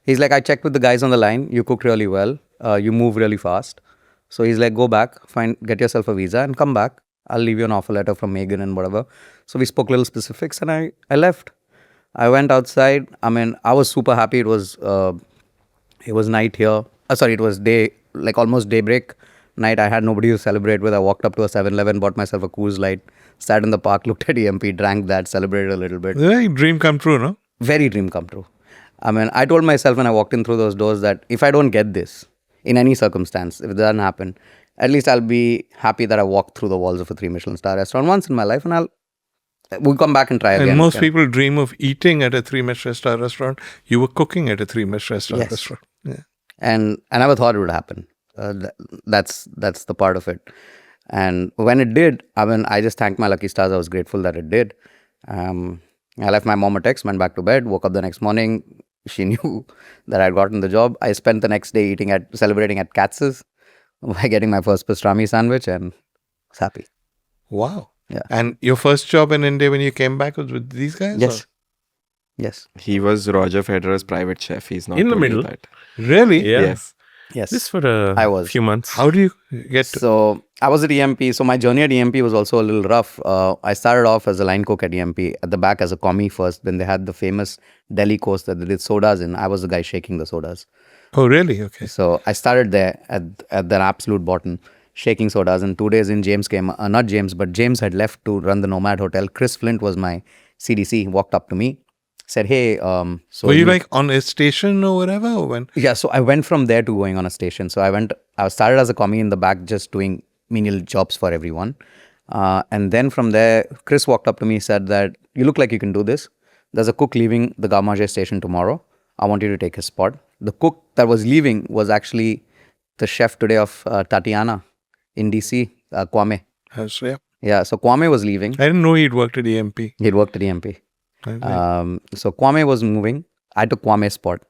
He's like, I checked with the guys on the line. You cooked really well. You move really fast. So he's like, go back, get yourself a visa and come back. I'll leave you an offer letter from Megan and whatever. So we spoke little specifics and I left. I went outside. I mean, I was super happy. It was night here. It was day, like almost daybreak. night. I had nobody to celebrate with. I walked up to a 7-Eleven, bought myself a Coors Light, sat in the park, looked at EMP, drank that, celebrated a little bit. Yeah, dream come true, no? Very dream come true. I mean, I told myself when I walked in through those doors that if I don't get this in any circumstance, if it doesn't happen, at least I'll be happy that I walked through the walls of a 3 Michelin star restaurant once in my life, and we'll come back and try again. And most people dream of eating at a 3 Michelin star restaurant. You were cooking at a 3 Michelin star Yes. restaurant. Yeah. And I never thought it would happen. That's the part of it. And when it did, I mean, I just thanked my lucky stars. I was grateful that it did. I left my mom a text, went back to bed, woke up the next morning. She knew that I'd gotten the job. I spent the next day celebrating at Katz's by getting my first pastrami sandwich, and was happy. Wow. Yeah. And your first job in India when you came back was with these guys? Yes. or- Yes. He was Roger Federer's private chef. He's not In the told you middle. that. Really? Yeah. Yes. Yes. Just for I a was. few months. How do you get to... So I was at EMP. So my journey at EMP was also a little rough. I started off as a line cook at EMP, at the back as a commie first. Then they had the famous Delhi course that they did sodas in. I was the guy shaking the sodas. Oh, really? Okay. So I started there at the absolute bottom, shaking sodas. And 2 days in, James came. Not James, but James had left to run the Nomad Hotel. Chris Flint was my CDC. He walked up to me, said, "Hey, so Were you like on a station or whatever? Or when? yeah." So I went from there to going on a station. So I started as a commie in the back, just doing menial jobs for everyone. And then from there, Chris walked up to me, said that you look like you can do this. There's a cook leaving the Gamage station tomorrow. I want you to take his spot. The cook that was leaving was actually the chef today of Tatiana in DC, Kwame. So, yeah. Yeah, so Kwame was leaving. I didn't know he'd worked at EMP. He'd worked at EMP. So Kwame was moving. I took Kwame's spot.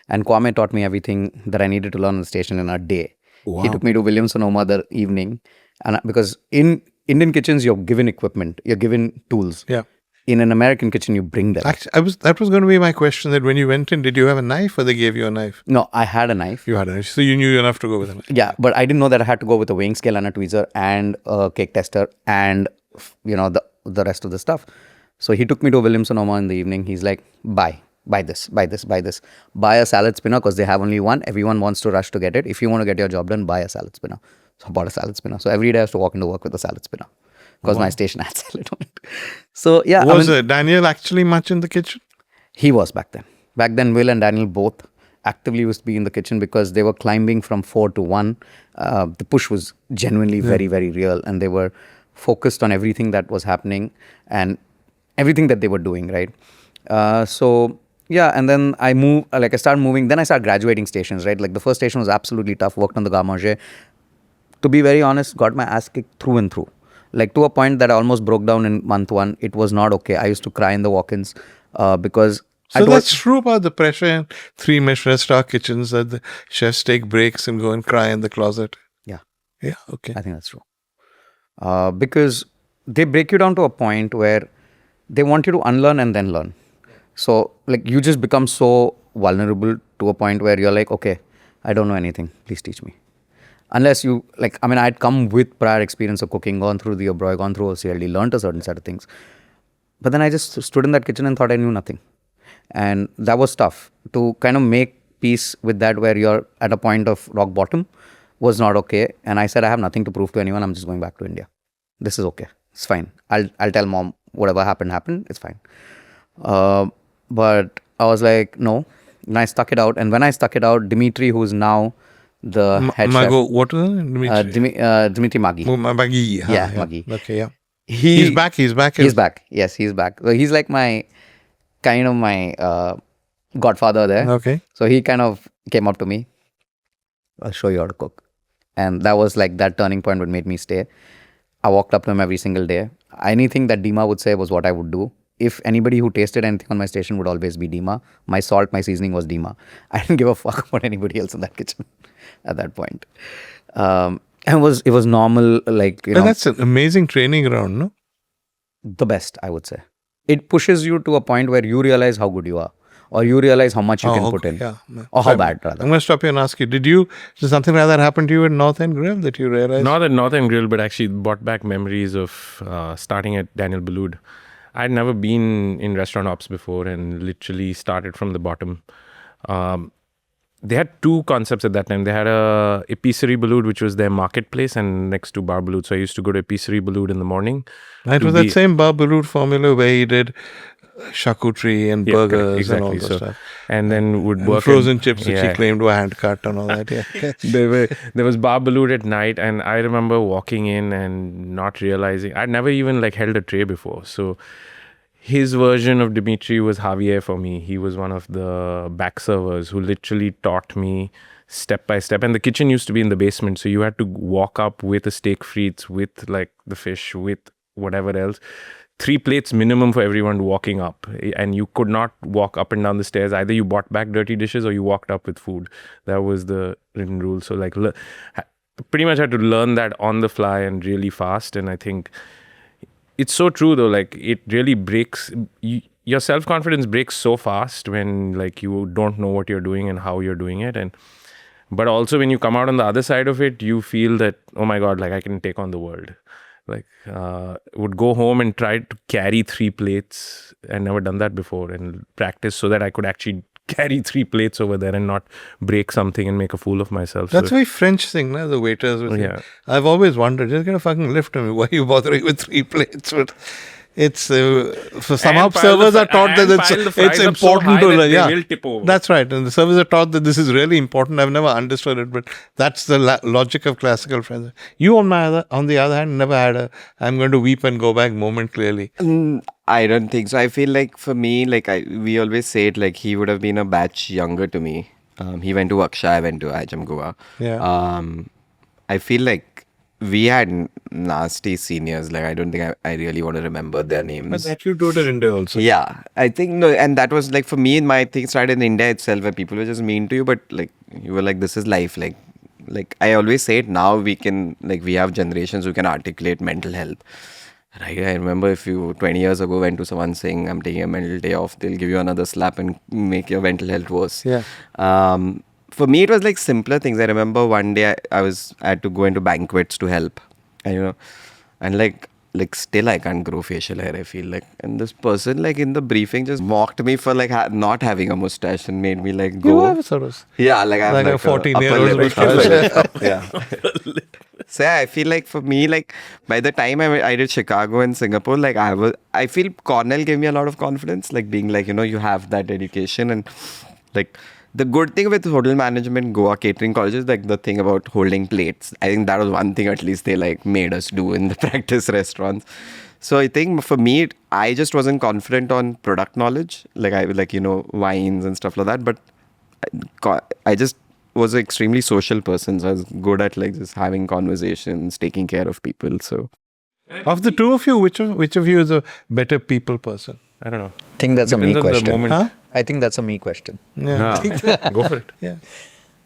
And Kwame taught me everything that I needed to learn on the station in a day. Wow. He took me to Williams Sonoma the evening. And because in Indian kitchens, you're given equipment. You're given tools. Yeah. In an American kitchen, you bring them. Actually, that was going to be my question, that when you went in, did you have a knife or they gave you a knife? No, I had a knife. You had a knife. So you knew enough to go with a knife. Yeah, but I didn't know that I had to go with a weighing scale and a tweezer and a cake tester and, the rest of the stuff. So he took me to Williams Sonoma in the evening. He's like, buy this. Buy a salad spinner because they have only one. Everyone wants to rush to get it. If you want to get your job done, buy a salad spinner. So I bought a salad spinner. So every day I have to walk into work with a salad spinner because my station had salad on it. So yeah. Was Daniel actually much in the kitchen? He was back then. Back then, Will and Daniel both actively used to be in the kitchen because they were climbing from 4 to 1. The push was genuinely very, very real, and they were focused on everything that was happening and everything that they were doing, right? So yeah, and then I started moving. Then I started graduating stations, right? Like the first station was absolutely tough. Worked on the Gamage. To be very honest, got my ass kicked through and through. Like to a point that I almost broke down in month 1. It was not okay. I used to cry in the walk-ins because So that's true about the pressure in 3 Michelin star kitchens, that the chefs take breaks and go and cry in the closet. Yeah. Yeah, okay. I think that's true. Because they break you down to a point where they want you to unlearn and then learn. So like you just become so vulnerable to a point where you're like, okay, I don't know anything. Please teach me. Unless you, I'd come with prior experience of cooking, gone through the Oberoi, gone through OCLD, learned a certain set of things. But then I just stood in that kitchen and thought I knew nothing. And that was tough. To kind of make peace with that where you're at a point of rock bottom was not okay. And I said, I have nothing to prove to anyone. I'm just going back to India. This is okay. It's fine. I'll tell mom whatever happened. It's fine. But I was like, no. And I stuck it out. And when I stuck it out, Dimitri, who's now the head Mago, chef. what was it? Dimitri Maggi. Maggi. Yeah, Maggi. Okay, yeah. He's back. He's back. Yes, he's back. So he's like my godfather there. Okay. So he kind of came up to me. I'll show you how to cook. And that was like that turning point what made me stay. I walked up to him every single day. Anything that Dima would say was what I would do. If anybody who tasted anything on my station would always be Dima. My salt, my seasoning was Dima. I didn't give a fuck about anybody else in that kitchen at that point. And it was normal, That's an amazing training ground, no? The best, I would say. It pushes you to a point where you realize how good you are. Or you realize how much you can put in. Yeah. Or how bad, rather. I'm going to stop you and ask you, did something like that happen to you at North End Grill that you realized? Not at North End Grill, but actually brought back memories of starting at Daniel Balud. I'd never been in restaurant ops before and literally started from the bottom. they had two concepts at that time. They had a Epiphany Balut, which was their marketplace, and next to Bar Balut. So I used to go to Epiphany Balut in the morning. It was that same Bar Balut formula where he did charcuterie and burgers and all that stuff. And then would work frozen chips, which he claimed were hand cut and all that. Yeah. There was Bar Balut at night, and I remember walking in and not realizing I'd never even like held a tray before. So his version of Dimitri was Javier for me. He was one of the back servers who literally taught me step by step. And the kitchen used to be in the basement, so you had to walk up with a steak frites, with like the fish, with whatever else. 3 plates minimum for everyone walking up, and you could not walk up and down the stairs. Either you brought back dirty dishes or you walked up with food. That was the written rule. So like pretty much had to learn that on the fly and really fast. And I think it's so true though, like it really breaks, your self-confidence breaks so fast when like you don't know what you're doing and how you're doing it. But also when you come out on the other side of it, you feel that, oh my God, like I can take on the world. Like would go home and try to carry 3 plates. I'd never done that before, and practice so that I could actually carry 3 plates over there and not break something and make a fool of myself. That's a very French thing, no? The waiters would say. Yeah. I've always wondered, just get a fucking lift to me. Why are you bothering with 3 plates? But it's for some servers are taught that it's important to learn. Yeah, that's right. And the servers are taught that this is really important. I've never understood it, but that's the logic of classical French. You, on the other hand, never had a "I'm going to weep and go back" moment. Clearly, I don't think so. I feel like for me, like we always say it, like he would have been a batch younger to me. He went to Aksha, I went to IJM Goa. Yeah. I feel like we had nasty seniors. Like I don't think I really want to remember their names. But that you do it in India also. Yeah, I think no, and that was like for me. My thing started in India itself, where people were just mean to you, but like you were like, this is life. Like I always say it. Now we can, like, we have generations who can articulate mental health. Right, I remember if you 20 years ago went to someone saying I'm taking a mental day off, they'll give you another slap and make your mental health worse. Yeah. For me, it was like simpler things. I remember one day I had to go into banquets to help, and and like still I can't grow facial hair, I feel like. And this person like in the briefing just mocked me for like not having a mustache and made me like go. You have a sort of. Yeah, like I have like a 14-year-old mustache. Yeah. So yeah, I feel like for me, like by the time I did Chicago and Singapore, like I feel Cornell gave me a lot of confidence, like being like, you have that education. And like the good thing with hotel management, Goa catering colleges, like the thing about holding plates, I think that was one thing at least they like made us do in the practice restaurants. So I think for me, I just wasn't confident on product knowledge, like I like, wines and stuff like that. But I just was an extremely social person, so I was good at like just having conversations, taking care of people. So of the two of you, which of you is a better people person? I don't know. I think that's a me question. Huh? I think that's a me question. Yeah. Go for it. Yeah.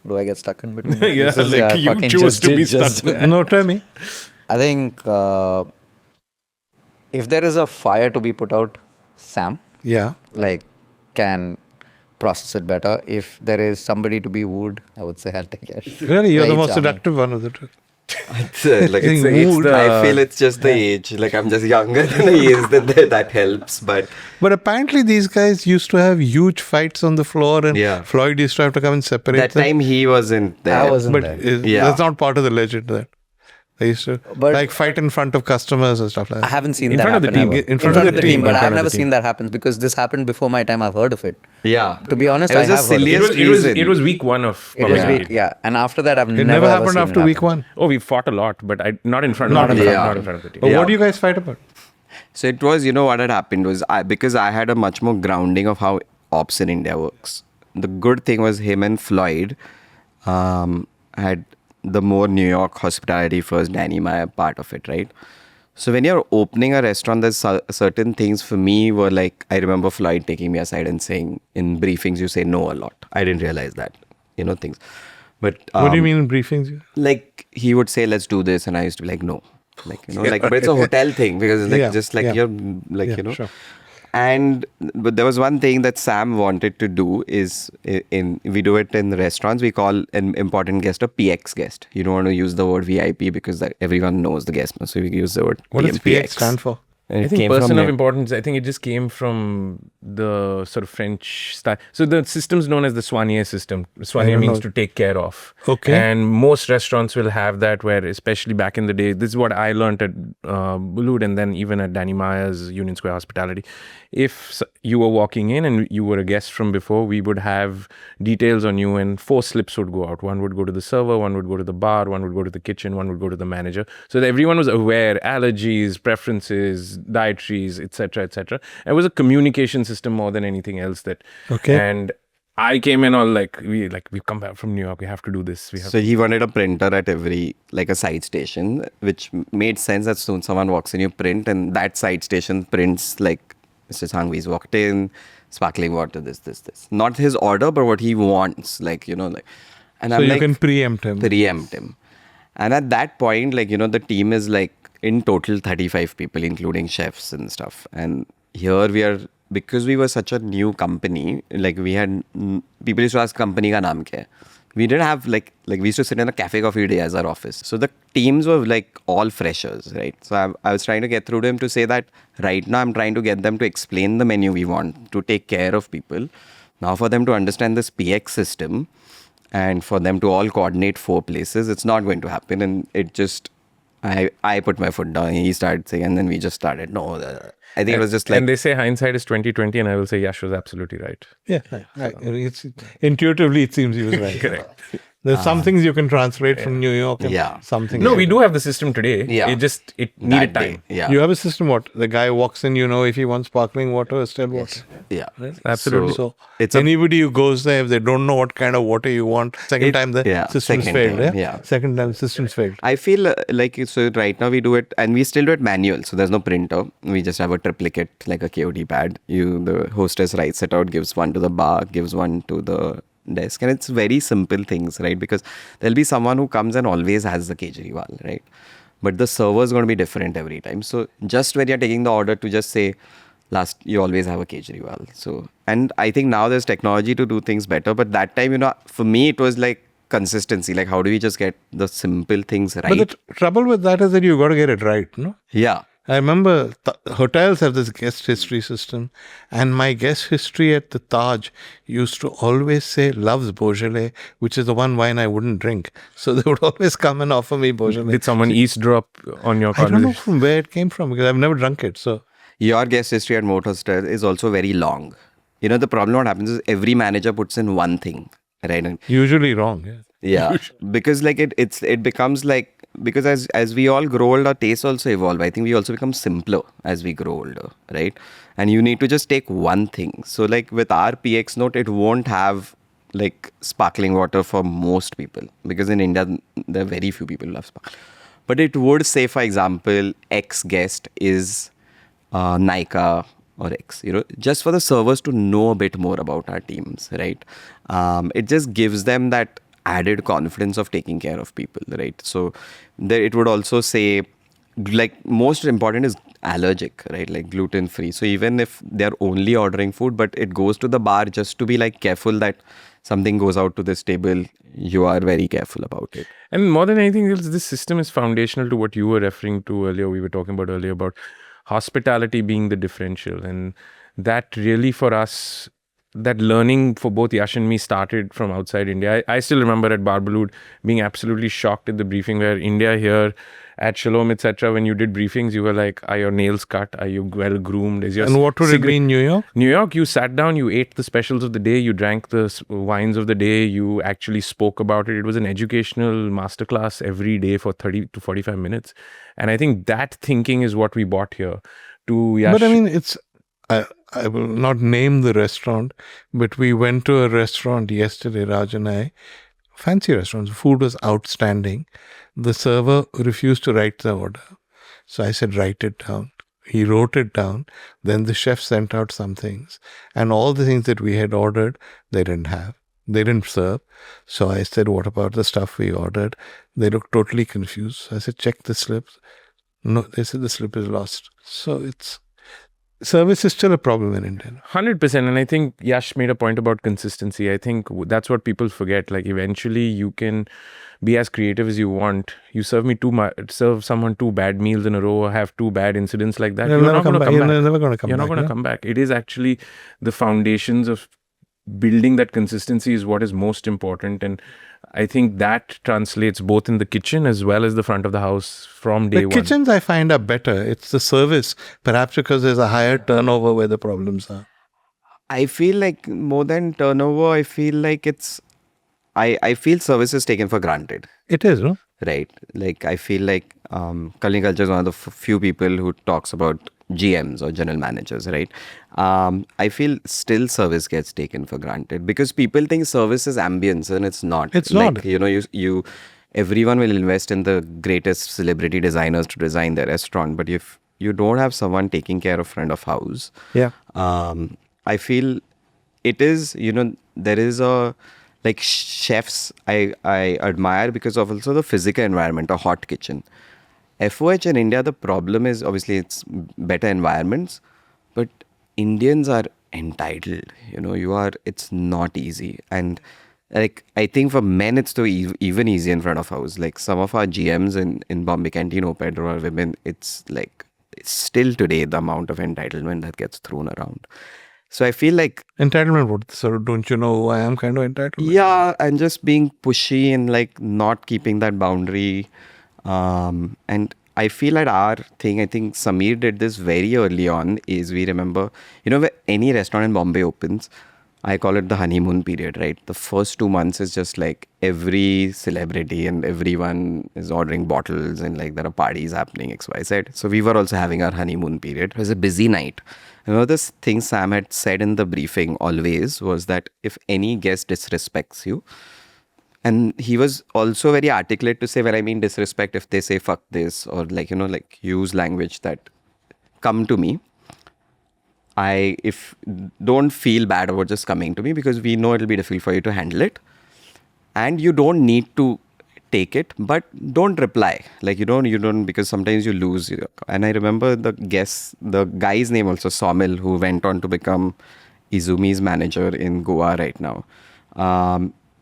Do I get stuck in between? Yeah, This is, like you fucking chose to be stuck. No, tell me. I think if there is a fire to be put out, Sam, Yeah. like, can process it better. If there is somebody to be wooed, I would say I'll take it. Really, you're the Very most charming. seductive one of the two. I feel it's just the age. Like I'm just younger than he is. That helps. But apparently these guys used to have huge fights on the floor, and Yeah. Floyd used to have to come and separate that them. time he wasn't there. I wasn't But there. Yeah. that's not part of the legend. That they used to But- like fight in front of customers and stuff like I that. haven't seen In that front of the happen team. ever. In front of the team, but in front I've of never the seen that happen because this happened before my time. I've heard of it. Yeah. To be honest, It was I the have heard of it. silliest reason. It was week 1 of It Bombay was Canteen. week, yeah. And after that, I've It never never ever happened seen after it week happen. 1. Oh, we fought a lot, but not in front Not of in the front. not in front of the team. But Yeah. what do you guys fight about? So it was, what had happened was because I had a much more grounding of how ops in India works. The good thing was him and Floyd had the more New York hospitality first anima part of it, right? So when you're opening a restaurant, there's certain things for me were like, I remember Floyd taking me aside and saying, in briefings, you say no a lot. I didn't realize that, things. But What do you mean in briefings? like he would say, let's do this. And I used to be like, no, but it's a hotel thing because it's like, Yeah, just like yeah. you're like, Yeah, sure. But there was one thing that Sam wanted to do is we do it in restaurants. We call an important guest a PX guest. You don't want to use the word VIP because everyone knows the guest. So we use the word What does PX stand for? And I it think came from person of there. importance, I think it just came from the sort of French style. So the system's known as the soigner system. Soigner don't means know. to take care of. Okay. And most restaurants will have that, where especially back in the day, this is what I learned at Bulud and then even at Danny Meyer's Union Square Hospitality. If you were walking in and you were a guest from before, we would have details on you and 4 slips would go out. One would go to the server, one would go to the bar, one would go to the kitchen, one would go to the manager. So that everyone was aware, allergies, preferences, dietaries, etc., etc. It was a communication system more than anything else. That Okay. And I came in all like we come back from New York, we have to do this. We have So he wanted a printer at every, like a side station, which made sense that soon someone walks in, you print, and that side station prints like Mr. Sanghvi's walked in, sparkling water, this. Not his order, but what he wants, like, you know, like. And So I'm you like, can preempt him. And at that point, like, you know, the team is like in total 35 people, including chefs and stuff. And here we are, because we were such a new company, like we had, people used to ask company ka naam kya hai? We didn't have like we used to sit in a cafe coffee day as our office. So the teams were like all freshers, right? So I was trying to get through to him to say that right now I'm trying to get them to explain the menu we want, to take care of people. Now for them to understand this PX system and for them to all coordinate 4 places, it's not going to happen. And it just, I put my foot down, he started saying, and then we just started, I think it was just like... And they say hindsight is 20/20, and I will say Yash was absolutely right. Yeah. It's, intuitively, it seems he was right. Correct. There's some things you can translate from New York and Yeah. some things. No, we do have the system today. Yeah. It needed that day. time. Yeah. You have a system what? The guy walks in, you know, if he wants sparkling water or still water. Yeah. Absolutely. So it's anybody who goes there, if they don't know what kind of water you want, second time the systems second failed. time, Yeah? Second time systems failed. I feel like, so right now we do it, and we still do it manual. So there's no printer. We just have a triplicate, like a KOD pad. The hostess writes it out, gives one to the bar, gives one to the desk. And it's very simple things, right? Because there'll be someone who comes and always has the Kejriwal, right? But the server is going to be different every time. So just when you're taking the order, to just say, you always have a Kejriwal. So, and I think now there's technology to do things better. But that time, you know, for me, it was like consistency. Like, how do we just get the simple things right? But the trouble with that is that you got to get it right, no? Yeah. I remember hotels have this guest history system, and my guest history at the Taj used to always say loves Beaujolais, which is the one wine I wouldn't drink. So they would always come and offer me Beaujolais. Did someone eavesdrop on your I don't know conversation? from where it came from because I've never drunk it. So Your guest history at Moat Hostel is also very long. You know, the problem what happens is every manager puts in one thing, right? And usually wrong. Yeah. yeah, because like it becomes like, because as we all grow older, our tastes also evolve. I think we also become simpler as we grow older, right? And you need to just take one thing. So like with our PX note, it won't have like sparkling water for most people, because in India there are very few people who love sparkling. But it would say, for example, X guest is Nika or X, you know, just for the servers to know a bit more about our teams, right? It just gives them that added confidence of taking care of people, right? So there it would also say, like, most important is allergic, right? Like gluten free. So even if they're only ordering food, but it goes to the bar just to be like careful that something goes out to this table, you are very careful about it. And more than anything else, this system is foundational to what you were referring to earlier. We were talking about earlier about hospitality being the differential. And that really for us, that learning for both Yash and me started from outside India. I still remember at Barbalud being absolutely shocked at the briefing where India here at Shalom, etc. When you did briefings, you were like, are your nails cut? Are you well groomed? Is your And what would it be in New York? New York, you sat down, you ate the specials of the day, you drank the wines of the day, you actually spoke about it. It was an educational masterclass every day for 30 to 45 minutes. And I think that thinking is what we brought here to Yash. But I mean, it's... I will not name the restaurant, but we went to a restaurant yesterday, Raj and I, fancy restaurant. The food was outstanding. The server refused to write the order. So I said, write it down. He wrote it down. Then the chef sent out some things. And all the things that we had ordered, they didn't have. They didn't serve. So I said, what about the stuff we ordered? They looked totally confused. So I said, check the slips. No, they said the slip is lost. So Service is still a problem in India. 100%. And I think Yash made a point about consistency. I think that's what people forget. Like, eventually you can be as creative as you want. You serve someone 2 bad meals in a row, or have 2 bad incidents like that. You're You're never not going to back. come You're back. never going to come You're not back. going to come back. It is actually the foundations of building that consistency is what is most important. And I think that translates both in the kitchen as well as the front of the house from day The one. kitchens I find are better. It's the service, perhaps because there's a higher turnover where the problems are. I feel like more than turnover, I feel like I feel service is taken for granted. It is, no? Right. Like, I feel like culinary culture is one of the few people who talks about GMs or general managers, right? I feel still service gets taken for granted because people think service is ambience, and it's not. It's like, not. You know, you everyone will invest in the greatest celebrity designers to design their restaurant, but if you don't have someone taking care of front of house, Yeah. I feel it is, you know, there is a, like, chefs I admire because of also the physical environment, a hot kitchen. FOH in India, the problem is obviously it's better environments, but Indians are entitled. You know, it's not easy. And like, I think for men, it's so even easy in front of house. Like, some of our GMs in Bombay Canteen or Pedro are women. It's like, it's still today the amount of entitlement that gets thrown around. So I feel like, Entitlement, what? So don't you know who I am kind of entitled? yeah, and just being pushy and like not keeping that boundary. And I feel like our thing, I think Sameer did this very early on, is we remember, you know, where any restaurant in Bombay opens, I call it the honeymoon period, right? The first 2 months is just like every celebrity and everyone is ordering bottles and like there are parties happening, XYZ. So we were also having our honeymoon period. It was a busy night. You know, this thing Sam had said in the briefing always was that if any guest disrespects you, and he was also very articulate to say, when I mean disrespect, if they say fuck this or like, you know, like use language that come to me, if don't feel bad about just coming to me because we know it'll be difficult for you to handle it. And you don't need to take it, but don't reply. Like you don't, because sometimes you lose. And I remember the guy's name also, Somil, who went on to become Izumi's manager in Goa right now.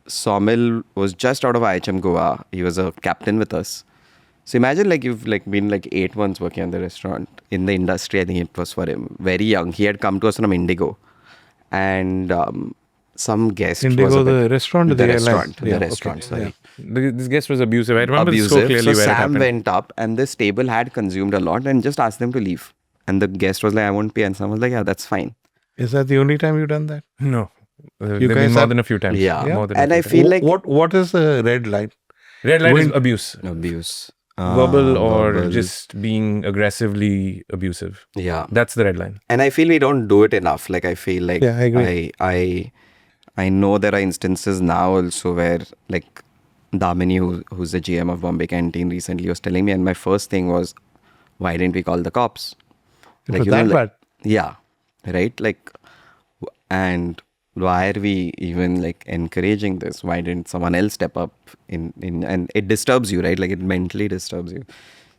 Somil was just out of IHM Goa. He was a captain with us. So imagine like you've like been like 8 months working at the restaurant in the industry. I think it was for him. Very young. He had come to us from Indigo. And some guest Indigo, was the restaurant or the restaurant. airline? The Yeah, restaurant, okay. sorry. This guest was abusive. I remember this so Abusive. clearly So where it Sam happened. went up and this table had consumed a lot and just asked them to leave. And the guest was like, I won't pay. And Sam was like, yeah, that's fine. Is that the only time you've done that? No. There You have guys been more have- than a few times. Yeah. More than And a I few feel like What is the red line? times. Red light is Going- abuse. abuse. Verbal or Verbal. just being aggressively abusive. Yeah. That's the red line. And I feel we don't do it enough. Like I feel like Yeah, I agree. I know there are instances now also where like Damini, who's the GM of Bombay Canteen, recently was telling me, and my first thing was, why didn't we call the cops? It was that bad? Yeah, right. Like, and why are we even like encouraging this? Why didn't someone else step up in and it disturbs you, right? Like it mentally disturbs you.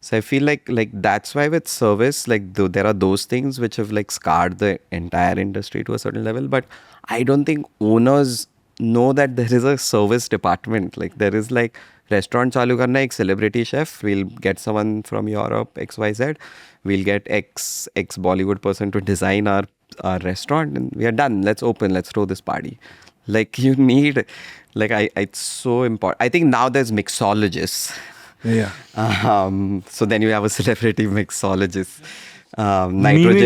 So I feel like that's why with service, like there are those things which have like scarred the entire industry to a certain level. But I don't think owners know that there is a service department. Like there is like restaurant chalu karna, ek celebrity chef. We'll get someone from Europe, XYZ. We'll get ex Bollywood person to design our restaurant and we are done. Let's open. Let's throw this party. Like you need, like it's so important. I think now there's mixologists. Yeah. So then you have a celebrity mixologist. Nitrogen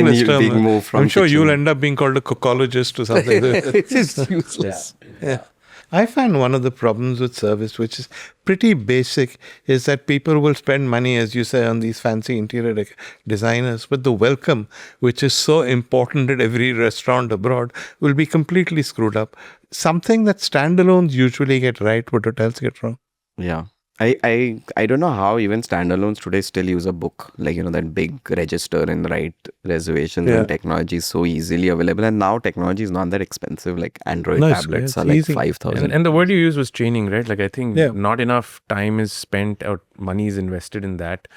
Meaningless term. being moved from I'm sure kitchen. you'll end up being called a cookologist or something. It's just useless. Yeah. I find one of the problems with service, which is pretty basic, is that people will spend money, as you say, on these fancy interior designers, but the welcome, which is so important at every restaurant abroad, will be completely screwed up. Something that standalones usually get right, but hotels get wrong. Yeah. I don't know how even standalones today still use a book, like, you know, that big register and write reservations, Yeah. and technology is so easily available. And now technology is not that expensive. Like Android No, it's tablets are like easy. 5,000. And the word you used was training, right? Like I think Yeah. not enough time is spent or money is invested in that.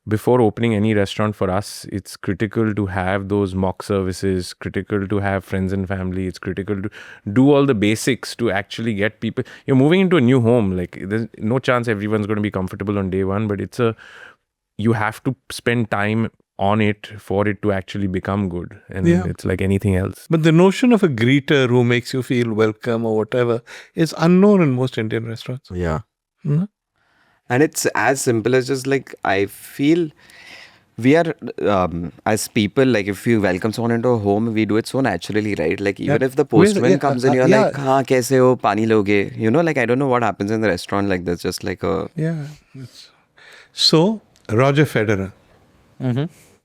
before opening any restaurant for us, it's critical to have those mock services, critical to have friends and family. It's critical to do all the basics to actually get people. You're moving into a new home. Like there's no chance everyone's going to be comfortable on day one, but you have to spend time on it for it to actually become good. And it's like anything else. But the notion of a greeter who makes you feel welcome or whatever is unknown in most Indian restaurants. Yeah. Hmm? And it's as simple as just like, I feel we are, as people, like if you welcome someone into a home, we do it so naturally, right? Like even if the postman comes in, you're like, haan, kaise ho, pani loge? You know, like I don't know what happens in the restaurant. Like there's just like a... Yeah. So, Roger Federer,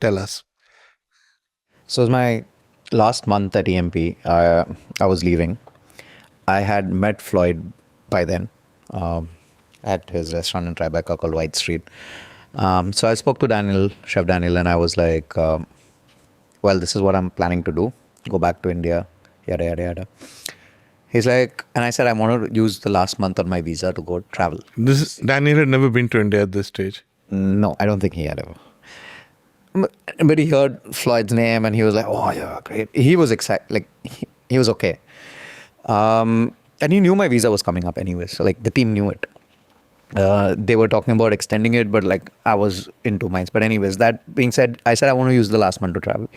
tell us. So it was my last month at EMP. I was leaving. I had met Floyd by then at his restaurant in Tribeca called White Street. So I spoke to Chef Daniel, and I was like, well, this is what I'm planning to do. Go back to India, yada, yada, yada. He's like, and I said, I want to use the last month on my visa to go travel. Daniel had never been to India at this stage. No, I don't think he had ever. But he heard Floyd's name and he was like, oh, yeah, great. He was excited. Like, he was okay. And he knew my visa was coming up anyway. So, like, the team knew it. They were talking about extending it, but, like, I was in two minds. But anyways, that being said, I said I want to use the last month to travel.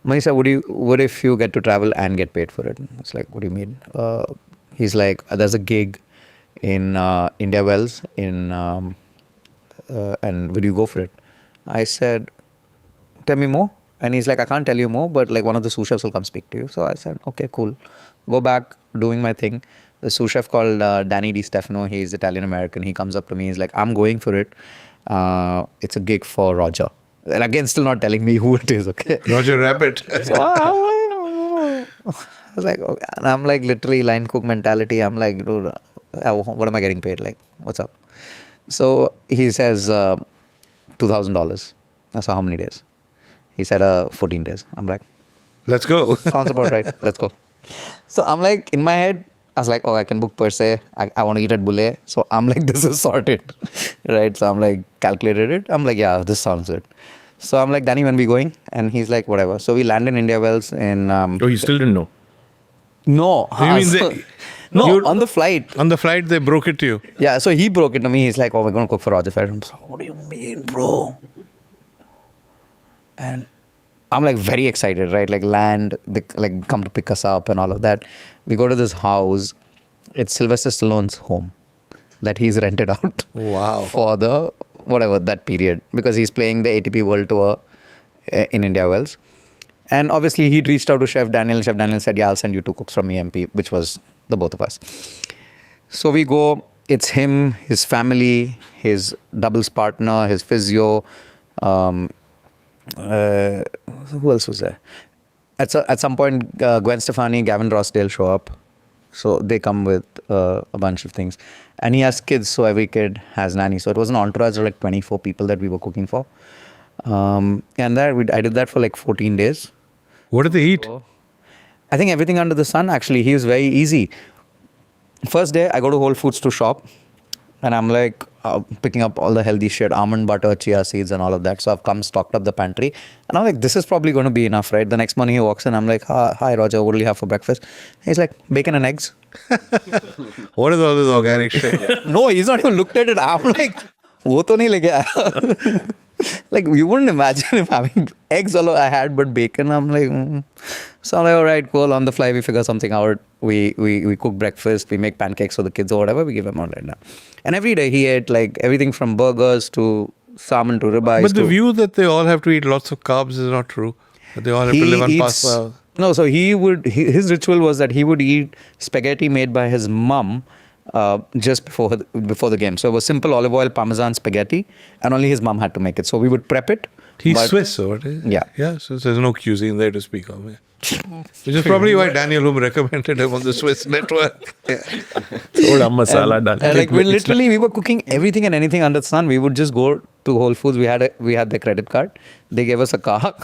He said, what if you get to travel and get paid for it? It's like, what do you mean? He's like, there's a gig in India Wells and would you go for it? I said, tell me more. And he's like, I can't tell you more, but like one of the sous chefs will come speak to you. So I said, okay, cool. Go back, doing my thing. The sous chef called Danny Di Stefano, he's Italian-American. He comes up to me, he's like, I'm going for it. It's a gig for Roger. And again, still not telling me who it is, okay? Roger Rabbit. So I was like, okay. And I'm like literally line cook mentality. I'm like, dude, what am I getting paid? Like, what's up? So he says $2,000. I said, how many days? He said 14 days. I'm like, let's go. sounds about right. Let's go. So I'm like, in my head, I was like, oh, I can book per se. I want to eat at Bulle. So I'm like, this is sorted. Right? So I'm like, calculated it. I'm like, yeah, this sounds good. So I'm like, Danny, when we going? And he's like, whatever. So we land in India Wells in... Oh, you still didn't know? No. You on the flight. On the flight, they broke it to you. Yeah, so he broke it to me. He's like, oh, we're going to cook for Roger Federer. I'm like, what do you mean, bro? And I'm like very excited, right? Like land, they like come to pick us up and all of that. We go to this house. It's Sylvester Stallone's home that he's rented out. Wow. For the, whatever, that period. Because he's playing the ATP World Tour in India Wells. And obviously he'd reached out to Chef Daniel. Chef Daniel said, yeah, I'll send you 2 cooks from EMP, which was the both of us. So we go, it's him, his family, his doubles partner, his physio, who else was there? At some point, Gwen Stefani, Gavin Rossdale show up. So they come with a bunch of things. And he has kids, so every kid has nanny. So it was an entourage of like 24 people that we were cooking for. And I did that for like 14 days. What did they eat? I think everything under the sun, actually. He was very easy. First day, I go to Whole Foods to shop. And I'm like picking up all the healthy shit, almond butter, chia seeds and all of that. So I've come stocked up the pantry. And I'm like, this is probably going to be enough, right? The next morning he walks in. I'm like, hi, Roger, what will you have for breakfast? He's like, bacon and eggs. What is all this organic shit? No, he's not even looked at it. I'm like, wo to nahi lege aaya. Like, you wouldn't imagine if having eggs all I had, but bacon. I'm like, So I'm like, all right, cool. On the fly, we figure something out. We cook breakfast. We make pancakes for the kids or whatever. We give them all right now. And every day he ate like everything from burgers to salmon to ribeyes. But the view that they all have to eat lots of carbs is not true. That they all have to live on pasta. No, so his ritual was that he would eat spaghetti made by his mum just before the game. So it was simple olive oil parmesan spaghetti, and only his mum had to make it. So we would prep it. He's Swiss, or what is it? Yeah. Yeah, so there's no cuisine there to speak of. Yeah. Which is probably why Daniel Hume recommended him on the Swiss network. Thoda masala dal. Like we were cooking everything and anything under the sun. We would just go to Whole Foods. We had their credit card. They gave us a car.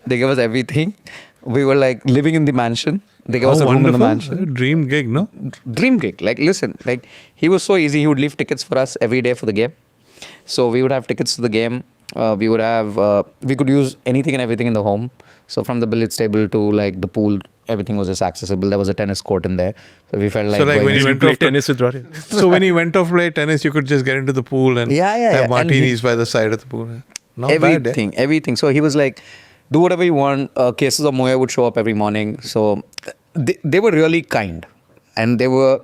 They gave us everything. We were like living in the mansion. They gave us a room in the mansion. Dream gig, no? Dream gig. Like, listen, like he was so easy. He would leave tickets for us every day for the game. So we would have tickets to the game. We would have, we could use anything and everything in the home. So from the billiards table to like the pool, everything was just accessible. There was a tennis court in there. So we felt like, So like when going- you went play off to, tennis with Roger. so when you went off to play tennis, you could just get into the pool and Yeah, yeah, have yeah. And martinis by the side of the pool. Not bad, eh? everything. So he was like, do whatever you want. Cases of Moya would show up every morning. So they were really kind. And they were...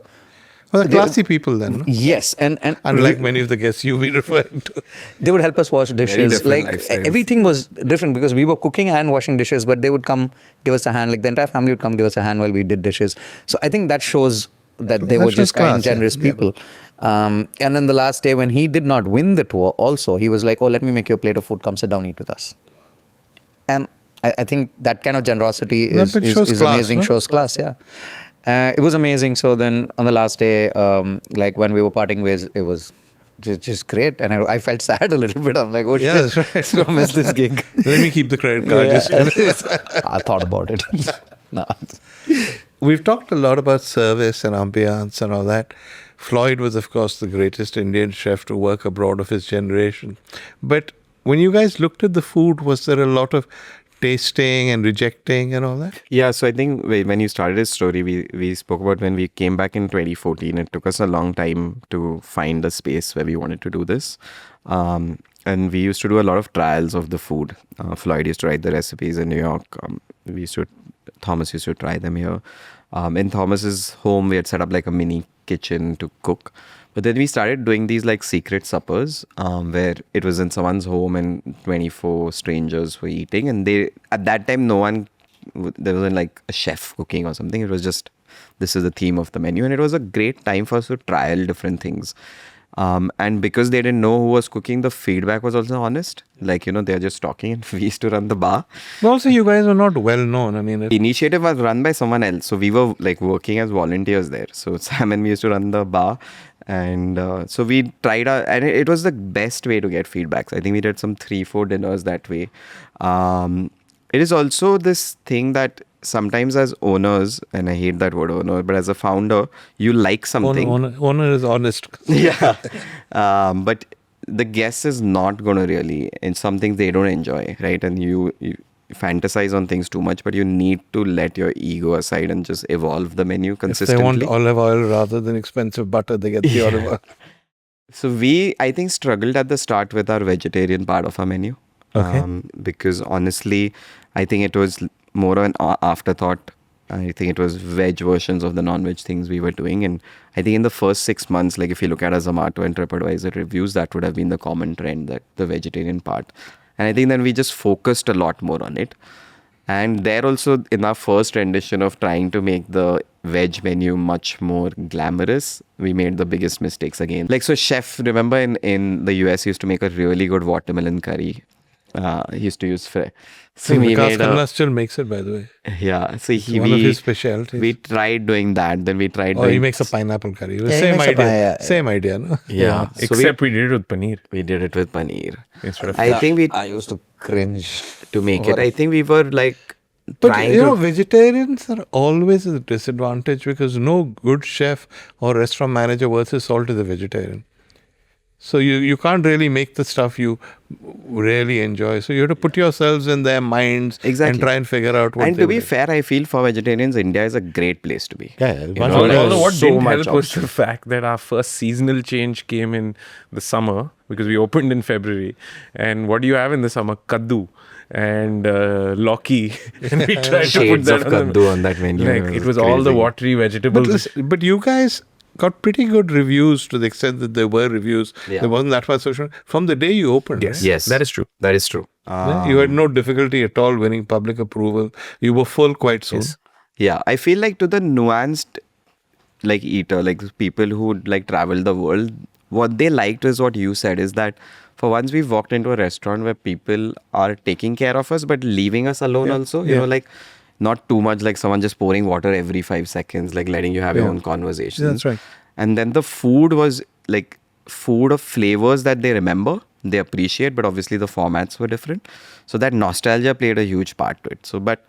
Well, they're classy people then, no? Yes. And Unlike many of the guests you be referring to. they would help us wash dishes. different Like lifestyles. everything was different because we were cooking and washing dishes, but they would come give us a hand. Like the entire family would come give us a hand while we did dishes. So I think that shows that they That were shows just kind, class, yeah. generous people. And then the last day when he did not win the tour, also he was like, "Oh, let me make you a plate of food. Come sit down, eat with us." And I think that kind of generosity That bit shows is class, amazing. no? Shows class, yeah. It was amazing. So then on the last day, like when we were parting ways, it was just great. And I felt sad a little bit. I'm like, oh shit, Yeah, that's right. so I missed this gig. Let me keep the credit card. I thought about it. No. We've talked a lot about service and ambience and all that. Floyd was, of course, the greatest Indian chef to work abroad of his generation. But when you guys looked at the food, was there a lot of tasting and rejecting and all that? Yeah, so I think when you started this story, we spoke about when we came back in 2014. It took us a long time to find a space where we wanted to do this. And we used to do a lot of trials of the food. Floyd used to write the recipes in New York. Thomas used to try them here. In Thomas's home, we had set up like a mini kitchen to cook. But then we started doing these like secret suppers where it was in someone's home and 24 strangers were eating. And at that time, there wasn't like a chef cooking or something. It was just, this is the theme of the menu. And it was a great time for us to trial different things. And because they didn't know who was cooking, the feedback was also honest. Like, they're just talking and we used to run the bar. But also, you guys were not well known. I mean, The initiative was run by someone else. So we were like working as volunteers there. So Sam and me used to run the bar. And so we tried out, and it was the best way to get feedbacks. I think we did some 3-4 dinners that way. It is also this thing that sometimes as owners, and I hate that word owner, but as a founder, you like something. owner is honest. Yeah. But the guest is not going to really, in something they don't enjoy, right? And you fantasize on things too much, but you need to let your ego aside and just evolve the menu If consistently. they want olive oil rather than expensive butter, they get the olive oil. So we, I think, struggled at the start with our vegetarian part of our menu. Okay. Because honestly, I think it was more of an afterthought. I think it was veg versions of the non-veg things we were doing. And I think in the first 6 months, like if you look at our Zomato and TripAdvisor reviews, that would have been the common trend, that the vegetarian part. And I think then we just focused a lot more on it. And there also, in our first rendition of trying to make the veg menu much more glamorous, we made the biggest mistakes again. Like, so Chef, remember in the US, he used to make a really good watermelon curry. He used to use so we Vikas made Khanna still makes it, by the way. yeah. So One of his specialties. we tried doing that. Then we tried. He doing, makes a pineapple curry. Yeah, he Same makes a idea. pie, Same idea, no? yeah. So Except we did it with paneer we did it with paneer. instead of I think I used to cringe. to make it. I think we were like But trying you know, to. vegetarians are always at a disadvantage because no good chef or restaurant manager worth his salt is a vegetarian. So you can't really make the stuff you really enjoy. So you have to put yourselves in their minds Exactly. and try and figure out what And they to be would- fair, I feel for vegetarians, India is a great place to be. Yeah, You bunch know, of like, Although what so didn't much help was option. the fact that our first seasonal change came in the summer because we opened in February. And what do you have in the summer? Kaddu and Loki. And we tried to put Shades that of on kaddu on that menu. Like, it was all the crazy. watery But, vegetables. listen, but you guys got pretty good reviews to the extent that there were reviews. Yeah. There wasn't that much social from the day you opened. Yes. right? Yes, That is true. That is true. Yeah, you had no difficulty at all winning public approval. You were full quite soon. Yes. Yeah, I feel like to the nuanced like eater, like people who like travel the world, what they liked is what you said, is that for once we've walked into a restaurant where people are taking care of us but leaving us alone also. You know, like not too much like someone just pouring water every 5 seconds, like letting you have your own conversations. Yeah, that's right. And then the food was like food of flavors that they remember, they appreciate, but obviously the formats were different. So that nostalgia played a huge part to it. So, but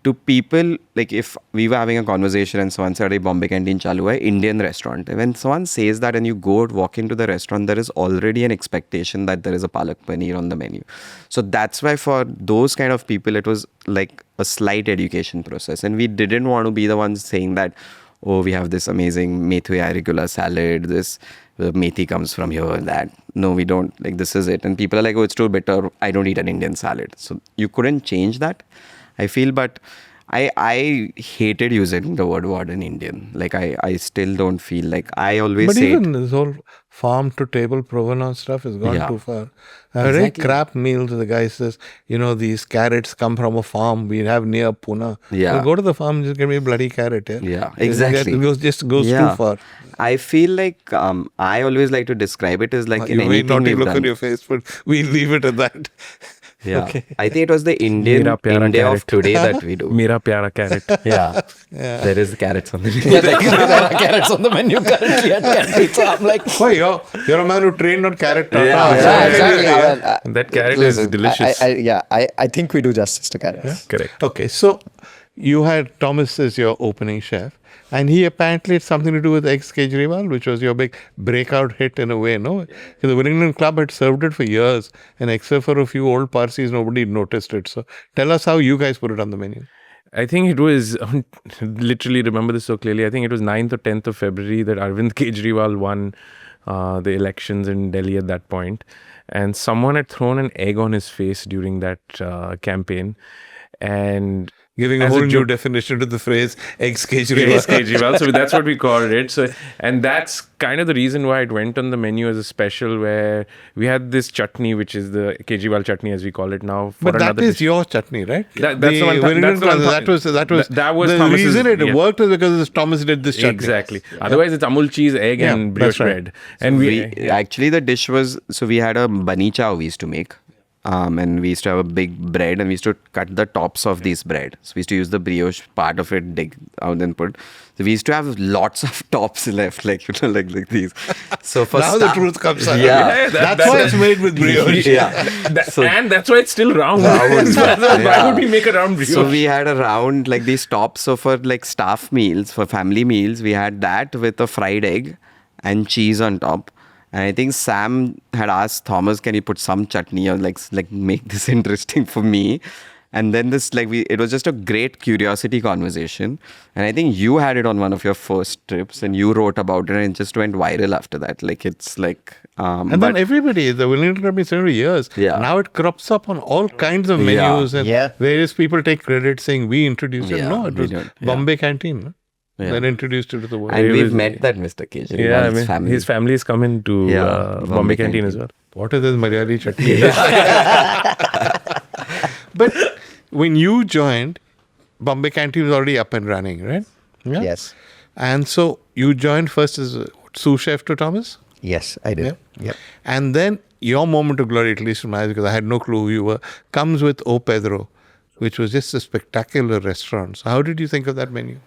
to people, like if we were having a conversation and someone said, "Hey, Bombay Canteen chalu hai, Indian restaurant." When someone says that and you go walk into the restaurant, there is already an expectation that there is a palak paneer on the menu. So that's why for those kind of people, it was like a slight education process. And we didn't want to be the ones saying that, "Oh, we have this amazing Mithai regular salad, this methi comes from here and that." No, we don't. Like, this is it. And people are like, "Oh, it's too bitter. I don't eat an Indian salad." So you couldn't change that, I feel. But I hated using the word modern Indian. Like, I still don't feel like, I always But say even this whole farm to table provenance stuff has gone Yeah. too far. A very crap meal, the guy says, these carrots come from a farm we have near Pune. Yeah. Well, go to the farm and just give me a bloody carrot. Yeah, exactly. It just goes too far. I feel like I always like to describe it as like in You may anything not we've look done. on your face, but we'll leave it at that. Yeah. Okay. I think it was the Indian Mera pyara India carrot. of today that we do. Mera pyara carrot. Yeah. There is carrots on the menu. There are carrots on the menu currently at Canteen. So I'm like, Why, you're a man who trained on carrot. yeah, exactly. That carrot is delicious. I think we do justice to carrots. Correct. Okay, so you had Thomas as your opening chef, and he apparently had something to do with Eggs Kejriwal, which was your big breakout hit in a way, no? The Wellington Club had served it for years, and except for a few old Parsis, nobody noticed it. So tell us how you guys put it on the menu. I think it was, literally remember this so clearly, I think it was 9th or 10th of February that Arvind Kejriwal won the elections in Delhi at that point. And someone had thrown an egg on his face during that campaign. And Giving a as whole new joke- definition to the phrase Eggs Kejriwal. Yes, Kejriwal. So that's what we called it. So, and that's kind of the reason why it went on the menu as a special, where we had this chutney, which is the Kejriwal chutney, as we call it now. For But that another is dish. your chutney, right? That's the one. Wellington That's the Club, one. that was That was the Thomas's, reason it yeah. worked was because Thomas did this chutney. Exactly. Otherwise, it's Amul cheese, egg, Yeah, and that's brioche right. bread. And we Actually, the dish was, so we had a bani chow we used to make. And we used to have a big bread, and we used to cut the tops of these bread. So we used to use the brioche part of it, dig out and put. So we used to have lots of tops left, like like these. So for Now the truth comes out. Yeah. That's why it's made with brioche. Yeah. and that's why it's still round. Why would we make a round brioche? So we had a round, like these tops. So for like staff meals, for family meals, we had that with a fried egg and cheese on top. And I think Sam had asked Thomas, "Can you put some chutney or like make this interesting for me?" And then this, like, it was just a great curiosity conversation. And I think you had it on one of your first trips, and you wrote about it, and it just went viral after that. Like, it's like, And then everybody, the Wellington Club has been for years. Yeah. Now it crops up on all kinds of Yeah. menus, and Yeah. various people take credit saying we introduced it. Yeah, No, it we was don't. Yeah. Bombay Canteen. No? Yeah. That introduced it to the world. and It we've was- met that Mr. Kejriwal's yeah, I mean, family. his family is coming to Bombay Canteen as well. What is this Malayali chutney? But when you joined, Bombay Canteen was already up and running, right? Yeah. Yes. And so you joined first as a sous chef to Thomas? Yes, I did. Yeah. Yep. And then your moment of glory, at least from my eyes, because I had no clue who you were, comes with O Pedro, which was just a spectacular restaurant. So how did you think of that menu?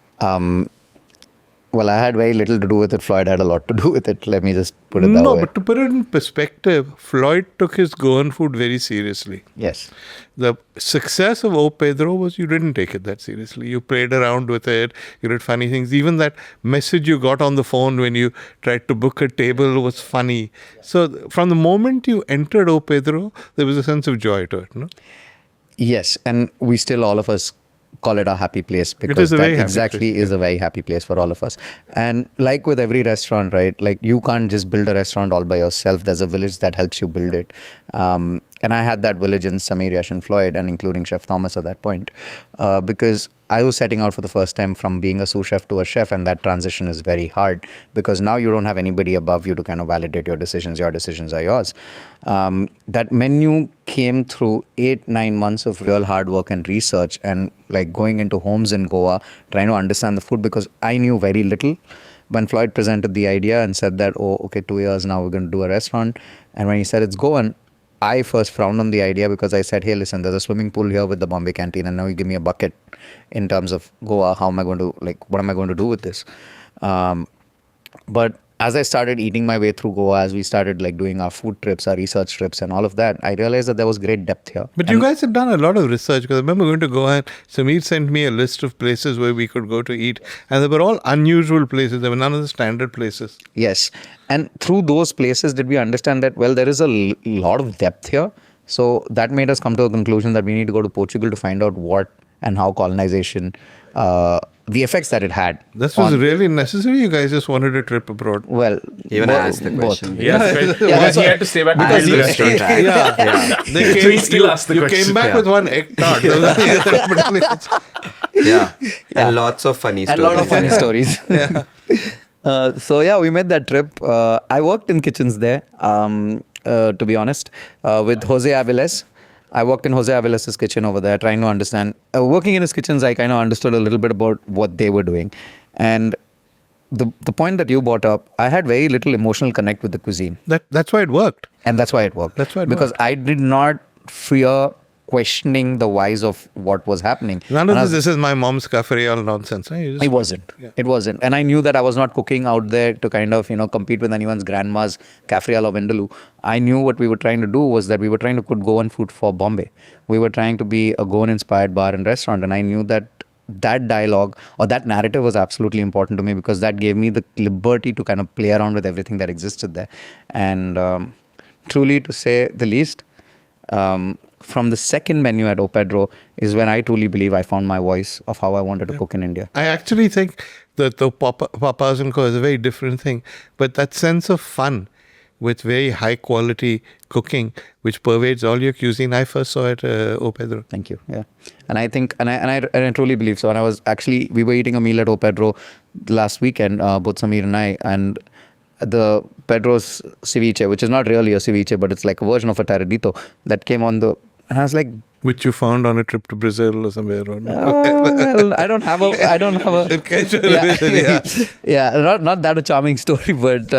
Well, I had very little to do with it. Floyd had a lot to do with it. Let me just put it that No, way. but to put it in perspective, Floyd took his Goan food very seriously. Yes. The success of O Pedro was you didn't take it that seriously. You played around with it. You did funny things. Even that message you got on the phone when you tried to book a table was funny. So from the moment you entered O Pedro, there was a sense of joy to it, no? Yes, and we still, all of us, call it a happy place because is a that very happy exactly place, is a very happy place for all of us. And like with every restaurant, right? Like you can't just build a restaurant all by yourself. There's a village that helps you build it. And I had that village in Samir, Yash, and Floyd, and including Chef Thomas at that point, because I was setting out for the first time from being a sous chef to a chef, and that transition is very hard because now you don't have anybody above you to kind of validate your decisions. Your decisions are yours. That menu came through 8-9 months of real hard work and research, and like going into homes in Goa, trying to understand the food because I knew very little. When Floyd presented the idea and said that, oh, okay, 2 years now we're going to do a restaurant. And when he said it's Goan, I first frowned on the idea because I said, hey, listen, there's a swimming pool here with the Bombay Canteen, and now you give me a bucket in terms of Goa. How am I going to, like, what am I going to do with this? But as I started eating my way through Goa, as we started like doing our food trips, our research trips and all of that, I realized that there was great depth here. But you guys have done a lot of research, because I remember going to Goa and Sameer sent me a list of places where we could go to eat, and they were all unusual places. They were none of the standard places. Yes. And through those places, did we understand that, well, there is a lot of depth here. So that made us come to a conclusion that we need to go to Portugal to find out what and how colonization, the effects that it had. This was really necessary. You guys just wanted a trip abroad. Well, Even I asked the question. Yes, Yeah, because he had to stay back because behind the he- restaurant. Yeah. They So came, he still asked the you question. came back with one egg tart. There was nothing else. Yeah. And lots of funny a stories. lot of funny stories. So yeah, we made that trip. I worked in kitchens there, to be honest, with Jose Aviles. I worked in Jose Aviles' kitchen over there, trying to understand. Working in his kitchens, I kind of understood a little bit about what they were doing. And the point that you brought up, I had very little emotional connect with the cuisine. That's why it worked. And that's why it worked. That's why it because worked. I did not fear questioning the whys of what was happening. None And I of was- this is my mom's cafe all nonsense. Huh? You just- It wasn't. Yeah. It wasn't. And I knew that I was not cooking out there to kind of, compete with anyone's grandma's Cafrial or Vindaloo. I knew what we were trying to do was that we were trying to cook Goan food for Bombay. We were trying to be a Goan-inspired bar and restaurant. And I knew that dialogue or that narrative was absolutely important to me, because that gave me the liberty to kind of play around with everything that existed there. And truly, to say the least, from the second menu at Pedro is when I truly believe I found my voice of how I wanted to cook in India. I actually think that the Papas and Co is a very different thing. But that sense of fun with very high quality cooking, which pervades all your cuisine, I first saw at Pedro. Thank you. Yeah. And I think, and I truly believe so. And I was actually, we were eating a meal at Pedro last weekend, both Sameer and I, and the Pedro's ceviche, which is not really a ceviche, but it's like a version of a taradito that came on the, and I was like, Which you found on a trip to Brazil or somewhere. Or well, I don't have a, yeah, not that a charming story, but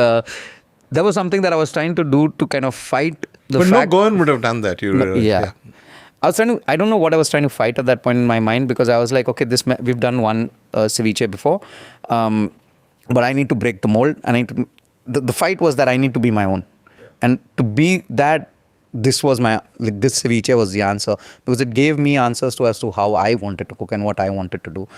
there was something that I was trying to do to kind of fight the But fact. no Goan would have done that. Yeah. I was trying to, I don't know what I was trying to fight at that point in my mind, because I was like, okay, we've done one ceviche before, but I need to break the mold. And I need to, the fight was that I need to be my own. And to be that, this was this ceviche was the answer, because it gave me answers as to how I wanted to cook and what I wanted to do.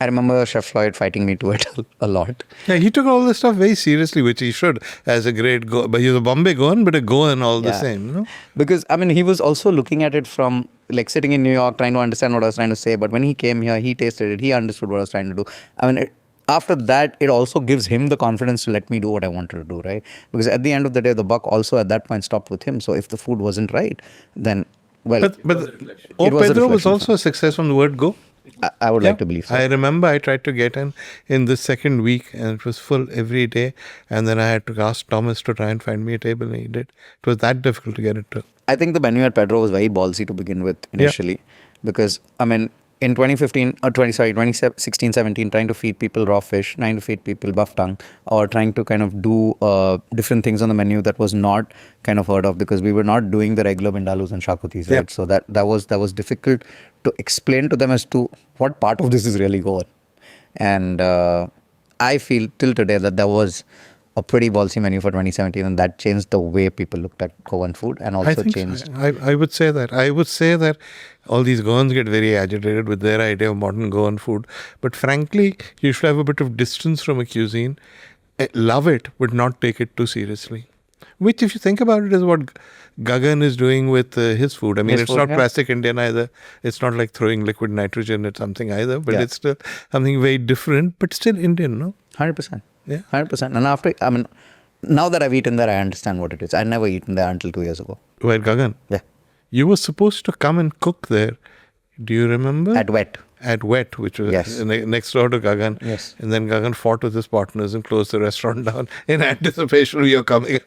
I remember Chef Floyd fighting me to it a lot. Yeah, he took all this stuff very seriously, which he should, as a great but he's a Bombay Goan, but a Goan all the same, Because, I mean, he was also looking at it from, like, sitting in New York, trying to understand what I was trying to say. But when he came here, he tasted it. He understood what I was trying to do. I mean, after that, it also gives him the confidence to let me do what I wanted to do, right? Because at the end of the day, the buck also at that point stopped with him. So if the food wasn't right, then, well... But it was a Pedro was reflection. also a success from the word go. I would like to believe so. I remember I tried to get in the second week, and it was full every day. And then I had to ask Thomas to try and find me a table, and he did. It was that difficult to get it to. I think the menu at Pedro was very ballsy to begin with initially. Because, I mean, in 2016, 17, trying to feed people raw fish, trying to feed people buff tongue, or trying to kind of do different things on the menu that was not kind of heard of, because we were not doing the regular bindalus and shakutis, right? So that was difficult to explain to them as to what part of this is really going. And I feel till today that there was a pretty ballsy menu for 2017, and that changed the way people looked at Goan food, and also I think changed. I would say that. I would say that all these Goans get very agitated with their idea of modern Goan food. But frankly, you should have a bit of distance from a cuisine. Love it, but not take it too seriously. Which, if you think about it, is what Gagan is doing with his food. I mean, it's not classic Indian either. It's not like throwing liquid nitrogen at something either. But it's still something very different, but still Indian, no? 100%. Yeah. 100%. And after, I mean, now that I've eaten there, I understand what it is. I never eaten there until 2 years ago. Where Gagan? Yeah. You were supposed to come and cook there. Do you remember? At Wet. At Wet, which was next door to Gagan. Yes. And then Gagan fought with his partners and closed the restaurant down in anticipation of your coming.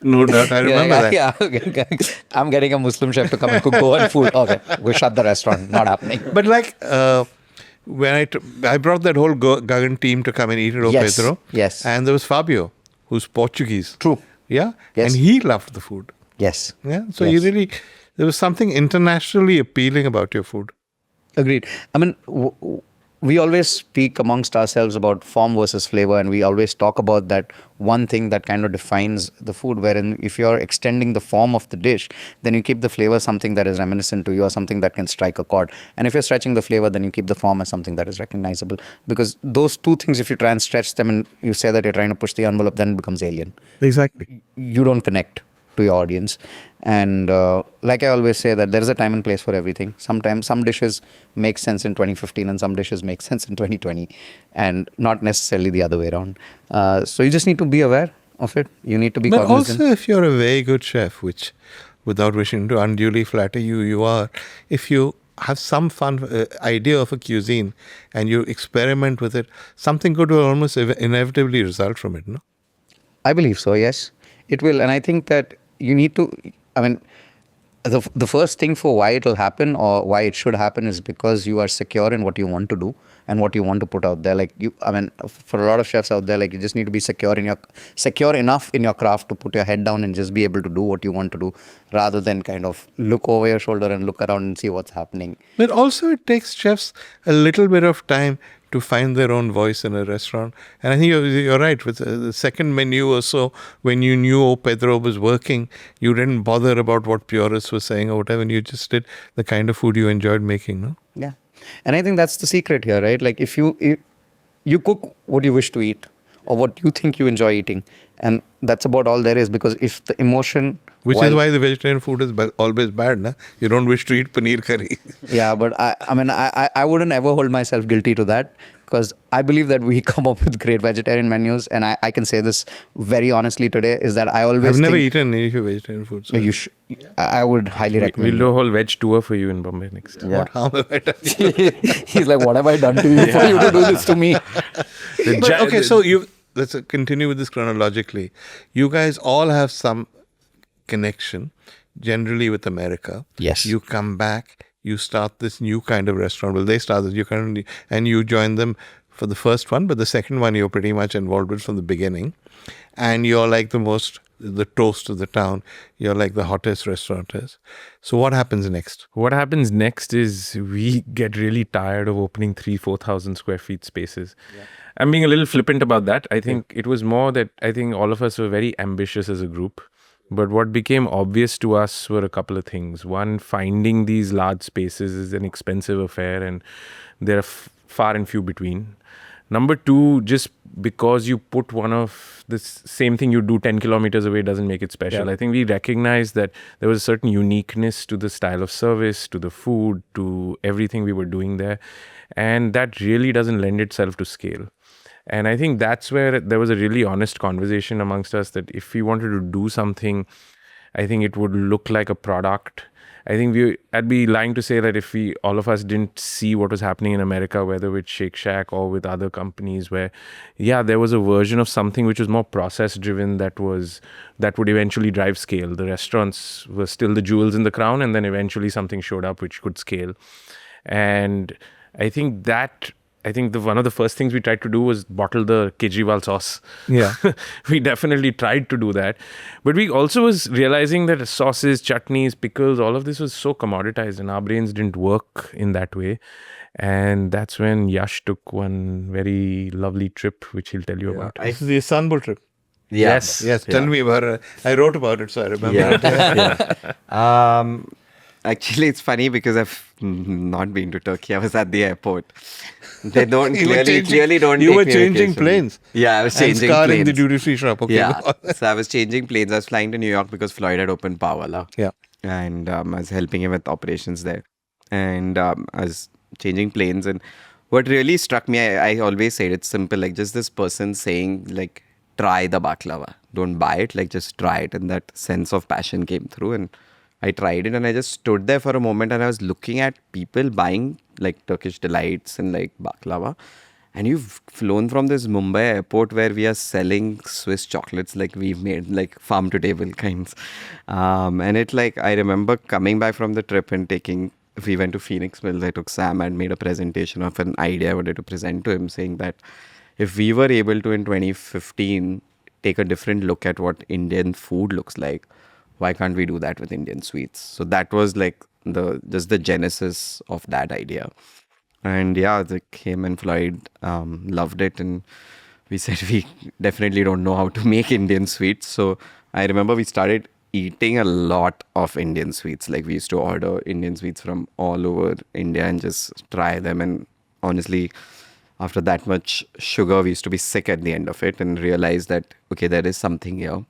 No doubt, I remember that. Yeah. I'm getting a Muslim chef to come and cook Goan food. Okay, we shut the restaurant. Not happening. But like, when I brought that whole Gagan team to come and eat at Pedro. Yes. And there was Fabio, who's Portuguese. True. Yeah. Yes. And he loved the food. Yes. Yeah. So you really, there was something internationally appealing about your food. Agreed. I mean, we always speak amongst ourselves about form versus flavor, and we always talk about that one thing that kind of defines the food, wherein if you're extending the form of the dish, then you keep the flavor something that is reminiscent to you or something that can strike a chord. And if you're stretching the flavor, then you keep the form as something that is recognizable. Because those two things, if you try and stretch them and you say that you're trying to push the envelope, then it becomes alien. Exactly. You don't connect to your audience. And like I always say, that there is a time and place for everything. Sometimes some dishes make sense in 2015 and some dishes make sense in 2020, and not necessarily the other way around. So you just need to be aware of it. You need to be But cognizant. also, if you're a very good chef, which, without wishing to unduly flatter you, you are, if you have some fun idea of a cuisine and you experiment with it, something good will almost inevitably result from it, no? I believe so, yes. It will. And I think that you need to, I mean, the first thing for why it will happen or why it should happen is because you are secure in what you want to do and what you want to put out there. Like for a lot of chefs out there, like you just need to be secure enough in your craft to put your head down and just be able to do what you want to do, rather than kind of look over your shoulder and look around and see what's happening. But also, it takes chefs a little bit of time to find their own voice in a restaurant. And I think you're right. With the second menu or so, when you knew Pedro was working, you didn't bother about what purists were saying or whatever, and you just did the kind of food you enjoyed making, no? Yeah. And I think that's the secret here, right? Like if you cook what you wish to eat or what you think you enjoy eating, and that's about all there is. Because if the emotion... Which is why the vegetarian food is always bad, na? You don't wish to eat paneer curry. Yeah, but I wouldn't ever hold myself guilty to that, because I believe that we come up with great vegetarian menus, and I can say this very honestly today, is that I always I've never think eaten any vegetarian food. So you should. I would highly recommend. We'll do a whole veg tour for you in Bombay next time. Yeah. what harm have I done? He's like, what have I done to you for you to do this to me? But, okay, so let's continue with this chronologically. You guys all have some connection, generally with America. Yes. You come back, you start this new kind of restaurant. Well, they start this new kind of, and you join them for the first one, but the second one you're pretty much involved with from the beginning. And you're like the toast of the town. You're like the hottest restaurateurs. So what happens next? What happens next is we get really tired of opening 3,000-4,000 square feet spaces. Yeah. I'm being a little flippant about that. I think it was more that I think all of us were very ambitious as a group. But what became obvious to us were a couple of things. One, finding these large spaces is an expensive affair, and they're far and few between. Number two, just because you put one of the same thing you do 10 kilometers away doesn't make it special. Yeah. I think we recognized that there was a certain uniqueness to the style of service, to the food, to everything we were doing there. And that really doesn't lend itself to scale. And I think that's where there was a really honest conversation amongst us that if we wanted to do something, I think it would look like a product. I think I'd be lying to say that if all of us didn't see what was happening in America, whether with Shake Shack or with other companies where, there was a version of something which was more process driven that would eventually drive scale. The restaurants were still the jewels in the crown, and then eventually something showed up which could scale. And I think one of the first things we tried to do was bottle the Kejriwal sauce. Yeah. We definitely tried to do that. But we also was realizing that sauces, chutneys, pickles, all of this was so commoditized and our brains didn't work in that way. And that's when Yash took one very lovely trip, which he'll tell you about. This is the Istanbul trip. Yeah. Yes. Tell me about it. I wrote about it, so I remember it. Actually, it's funny because I've not been to Turkey. I was at the airport. They don't clearly don't. You take were me changing vacation. planes. Yeah, I was changing and planes. in the duty free shop. Okay. Yeah, so I was changing planes. I was flying to New York because Floyd had opened Pawala. Yeah, and I was helping him with operations there. And I was changing planes. And what really struck me, I always say it's simple. Like just this person saying like, try the baklava. Don't buy it. Like just try it. And that sense of passion came through. And I tried it and I just stood there for a moment and I was looking at people buying like Turkish delights and like baklava. And you've flown from this Mumbai airport where we are selling Swiss chocolates like we've made like farm to table kinds. And it like, I remember coming back from the trip and we went to Phoenix Mills. I took Sam and made a presentation of an idea I wanted to present to him, saying that if we were able to in 2015 take a different look at what Indian food looks like, why can't we do that with Indian sweets? So that was like the genesis of that idea. And yeah, him and Floyd loved it, and we said we definitely don't know how to make Indian sweets. So I remember we started eating a lot of Indian sweets. Like we used to order Indian sweets from all over India and just try them. And honestly, after that much sugar, we used to be sick at the end of it and realize that, okay, there is something here.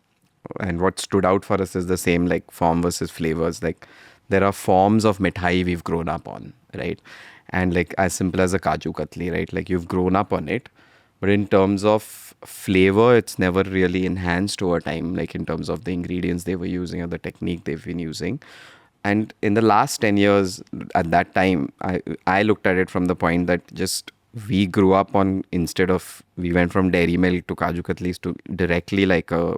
And what stood out for us is the same, like form versus flavors. Like there are forms of mithai we've grown up on, right? And like as simple as a kaju katli, right? Like you've grown up on it, but in terms of flavor, it's never really enhanced over time, like in terms of the ingredients they were using or the technique they've been using. And in the last 10 years, at that time, I looked at it from the point that just we grew up on, instead of, we went from dairy milk to kaju katlis to directly like a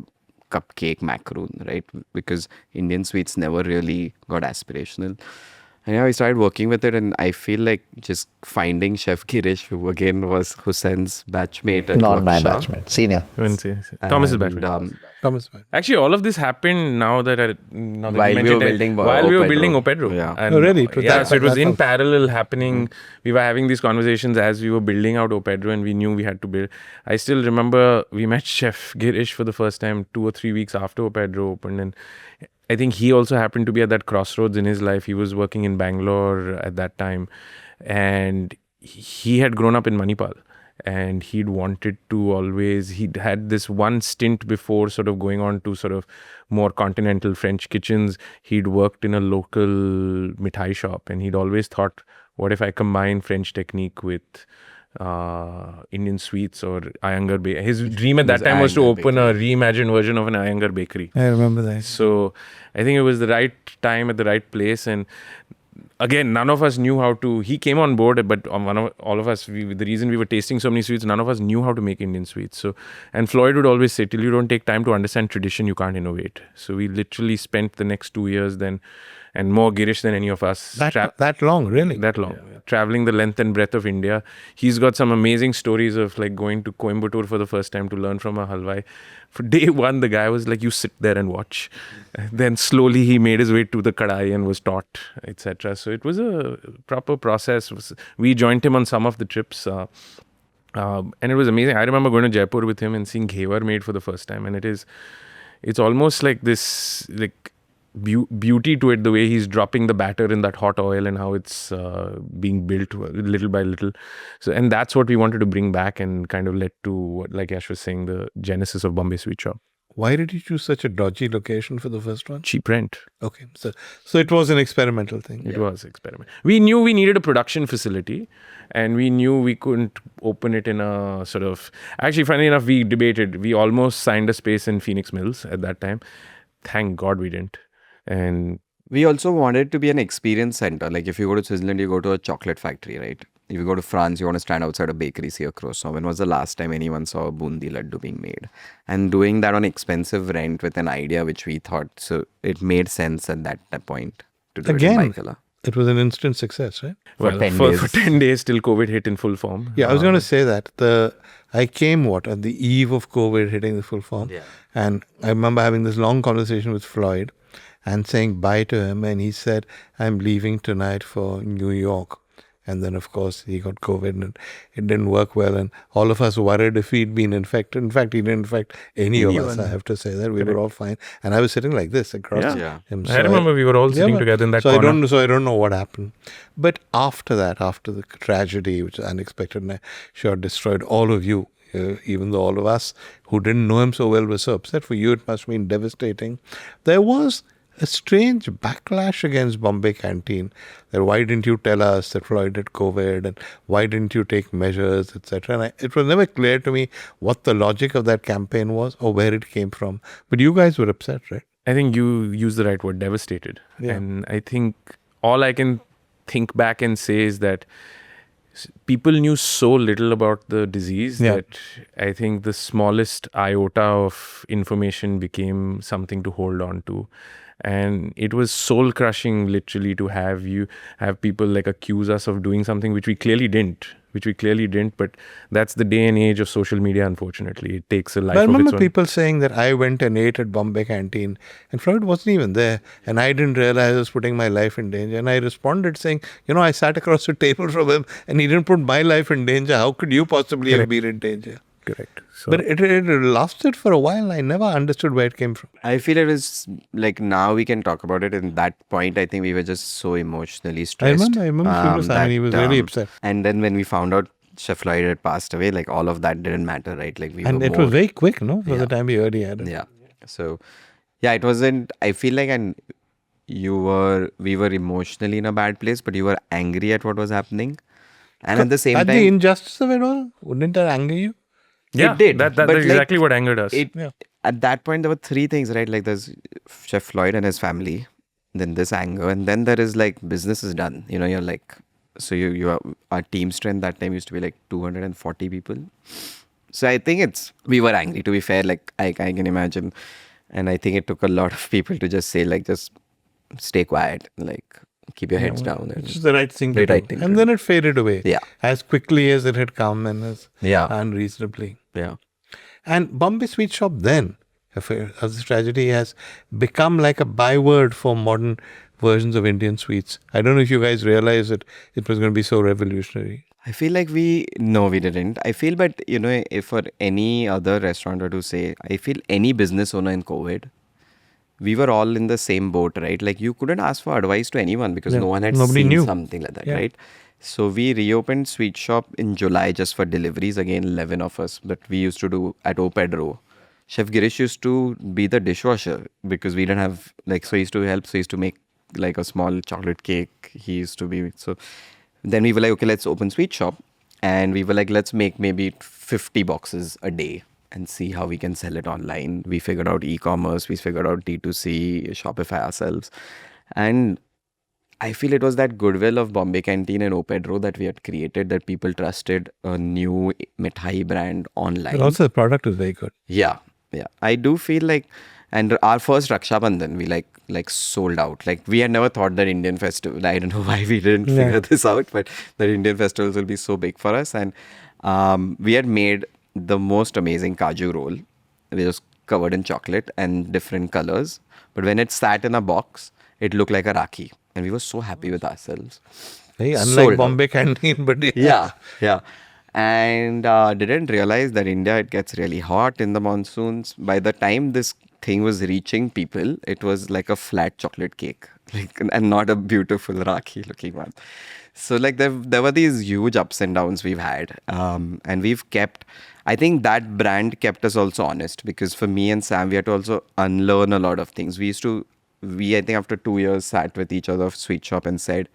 cupcake macaroon, right? Because Indian sweets never really got aspirational. And yeah, we started working with it, and I feel like just finding Chef Girish, who again was Hussein's batchmate at Not my Lakh. batchmate, senior. Thomas's And, batchmate. Thomas, man. Actually, all of this happened now that you While we were mentioned it, building while we were Opedro. building Opedro. Yeah. And, Oh, really? It was yeah, that- so it was that in fast. parallel happening. We were having these conversations as we were building out Opedro, and we knew we had to build. I still remember we met Chef Girish for the first time 2 or 3 weeks after Opedro opened, and I think he also happened to be at that crossroads in his life. He was working in Bangalore at that time, and he had grown up in Manipal. And he'd wanted to always, he'd had this one stint before sort of going on to sort of more continental French kitchens. He'd worked in a local mithai shop, and he'd always thought, what if I combine French technique with Indian sweets or Iyengar bakery? His dream at that time was to Iyengar open a reimagined version of an Iyengar bakery. I remember that. So I think it was the right time at the right place. And again, none of us knew how to. He came on board, but all of us, the reason we were tasting so many sweets, none of us knew how to make Indian sweets. So, and Floyd would always say, till you don't take time to understand tradition, you can't innovate. So we literally spent the next 2 years then, and more Girish than any of us. That long, really? That long. Traveling the length and breadth of India. He's got some amazing stories of like going to Coimbatore for the first time to learn from a halwai. For day one, the guy was like, you sit there and watch. And then slowly he made his way to the kadai and was taught, etc. So it was a proper process. We joined him on some of the trips. And it was amazing. I remember going to Jaipur with him and seeing ghevar made for the first time. And it's almost like this, like, beauty to it, the way he's dropping the batter in that hot oil and how it's being built little by little. So, and that's what we wanted to bring back and kind of led to what, like Yash was saying, the genesis of Bombay Sweet Shop. Why did you choose such a dodgy location for the first one? Cheap rent. Okay, so it was an experimental thing. It was experiment. We knew we needed a production facility, and we knew we couldn't open it in a sort of. Actually, funny enough, we debated. We almost signed a space in Phoenix Mills at that time. Thank God we didn't. And We also wanted to be an experience center. Like if you go to Switzerland, you go to a chocolate factory, right? If you go to France, you want to stand outside a bakery, see a croissant. When was the last time anyone saw a bundi laddu being made? And doing that on expensive rent with an idea which we thought, so it made sense at that point to do Again, it in Baikala. it was an instant success, right? well, 10 for days. 10 days till COVID hit in full form. Yeah, I was going to say that. I came at the eve of COVID hitting the full form. Yeah. And I remember having this long conversation with Floyd and saying bye to him. And he said, I'm leaving tonight for New York. And then, of course, he got COVID and it didn't work well. And all of us worried if he'd been infected. In fact, he didn't infect any of us, I have to say that. We were all fine. And I was sitting like this across Yeah. him. I remember we were all sitting together in that so corner. I don't know what happened. But after that, after the tragedy, which was unexpected and I'm sure destroyed all of you, even though all of us who didn't know him so well were so upset, for you it must have been devastating. There was a strange backlash against Bombay Canteen. That why didn't you tell us that Floyd had COVID and why didn't you take measures, etc. And it was never clear to me what the logic of that campaign was or where it came from. But you guys were upset, right? I think you used the right word, devastated. Yeah. And I think all I can think back and say is that people knew so little about the disease Yeah. that I think the smallest iota of information became something to hold on to. And it was soul crushing, literally, to have people like accuse us of doing something which we clearly didn't. But that's the day and age of social media, unfortunately. It takes a life But I of its remember own. people saying that I went and ate at Bombay Canteen and Floyd wasn't even there. And I didn't realize I was putting my life in danger. And I responded saying, I sat across the table from him and he didn't put my life in danger. How could you possibly have been in danger? Correct. So, But it lasted for a while. I never understood where it came from. I feel it was like now we can talk about it. In that point, I think we were just so emotionally stressed. I remember he was really upset. And then when we found out Chef Floyd had passed away, like all of that didn't matter, right? Like we And were it was very quick, no? For the time we already had it. Yeah. So, yeah, it wasn't. I feel like, and we were emotionally in a bad place, but you were angry at what was happening, and at the same At time, the injustice of it all, wouldn't that anger you? yeah, it did. That's but like, exactly what angered us. At that point, there were three things, right? Like there's Chef Floyd and his family, then this anger, and then there is like business is done. You're like, so our team strength that time used to be like 240 people. So I think we were angry, to be fair, like I can imagine. And I think it took a lot of people to just say like, just stay quiet, like keep your heads down. It's the right thing to do. And then it faded away. Yeah. As quickly as it had come and as unreasonably. Yeah. And Bombay Sweet Shop then, as a tragedy, has become like a byword for modern versions of Indian sweets. I don't know if you guys realized that it was going to be so revolutionary. I feel like we didn't. I feel, but if for any other restaurateur to say, I feel any business owner in COVID, we were all in the same boat, right? Like you couldn't ask for advice to anyone because no one had seen something like that, right? So we reopened Sweet Shop in July just for deliveries. Again, 11 of us, but we used to do at Pedro. Chef Girish used to be the dishwasher because we didn't have so he used to help. So he used to make like a small chocolate cake. He used to be so. Then we were like, okay, let's open Sweet Shop. And we were like, let's make maybe 50 boxes a day and see how we can sell it online. We figured out e-commerce. We figured out D2C, Shopify ourselves. And I feel it was that goodwill of Bombay Canteen and Pedro that we had created that people trusted a new Mithai brand online. But also the product is very good. Yeah. I do feel like, and our first Raksha Bandhan, we like sold out. Like we had never thought that Indian festival, I don't know why we didn't figure this out, but that Indian festivals will be so big for us. And we had made the most amazing kaju roll. It was covered in chocolate and different colors. But when it sat in a box, it looked like a Rakhi. And we were so happy with ourselves. Hey, unlike Bombay Canteen, but yeah. And didn't realize that India, it gets really hot in the monsoons. By the time this thing was reaching people, it was like a flat chocolate cake, and not a beautiful Rakhi looking one. So there were these huge ups and downs we've had. And we've kept, I think that brand kept us also honest, because for me and Sam, we had to also unlearn a lot of things. We I think after 2 years sat with each other of Sweet Shop and said,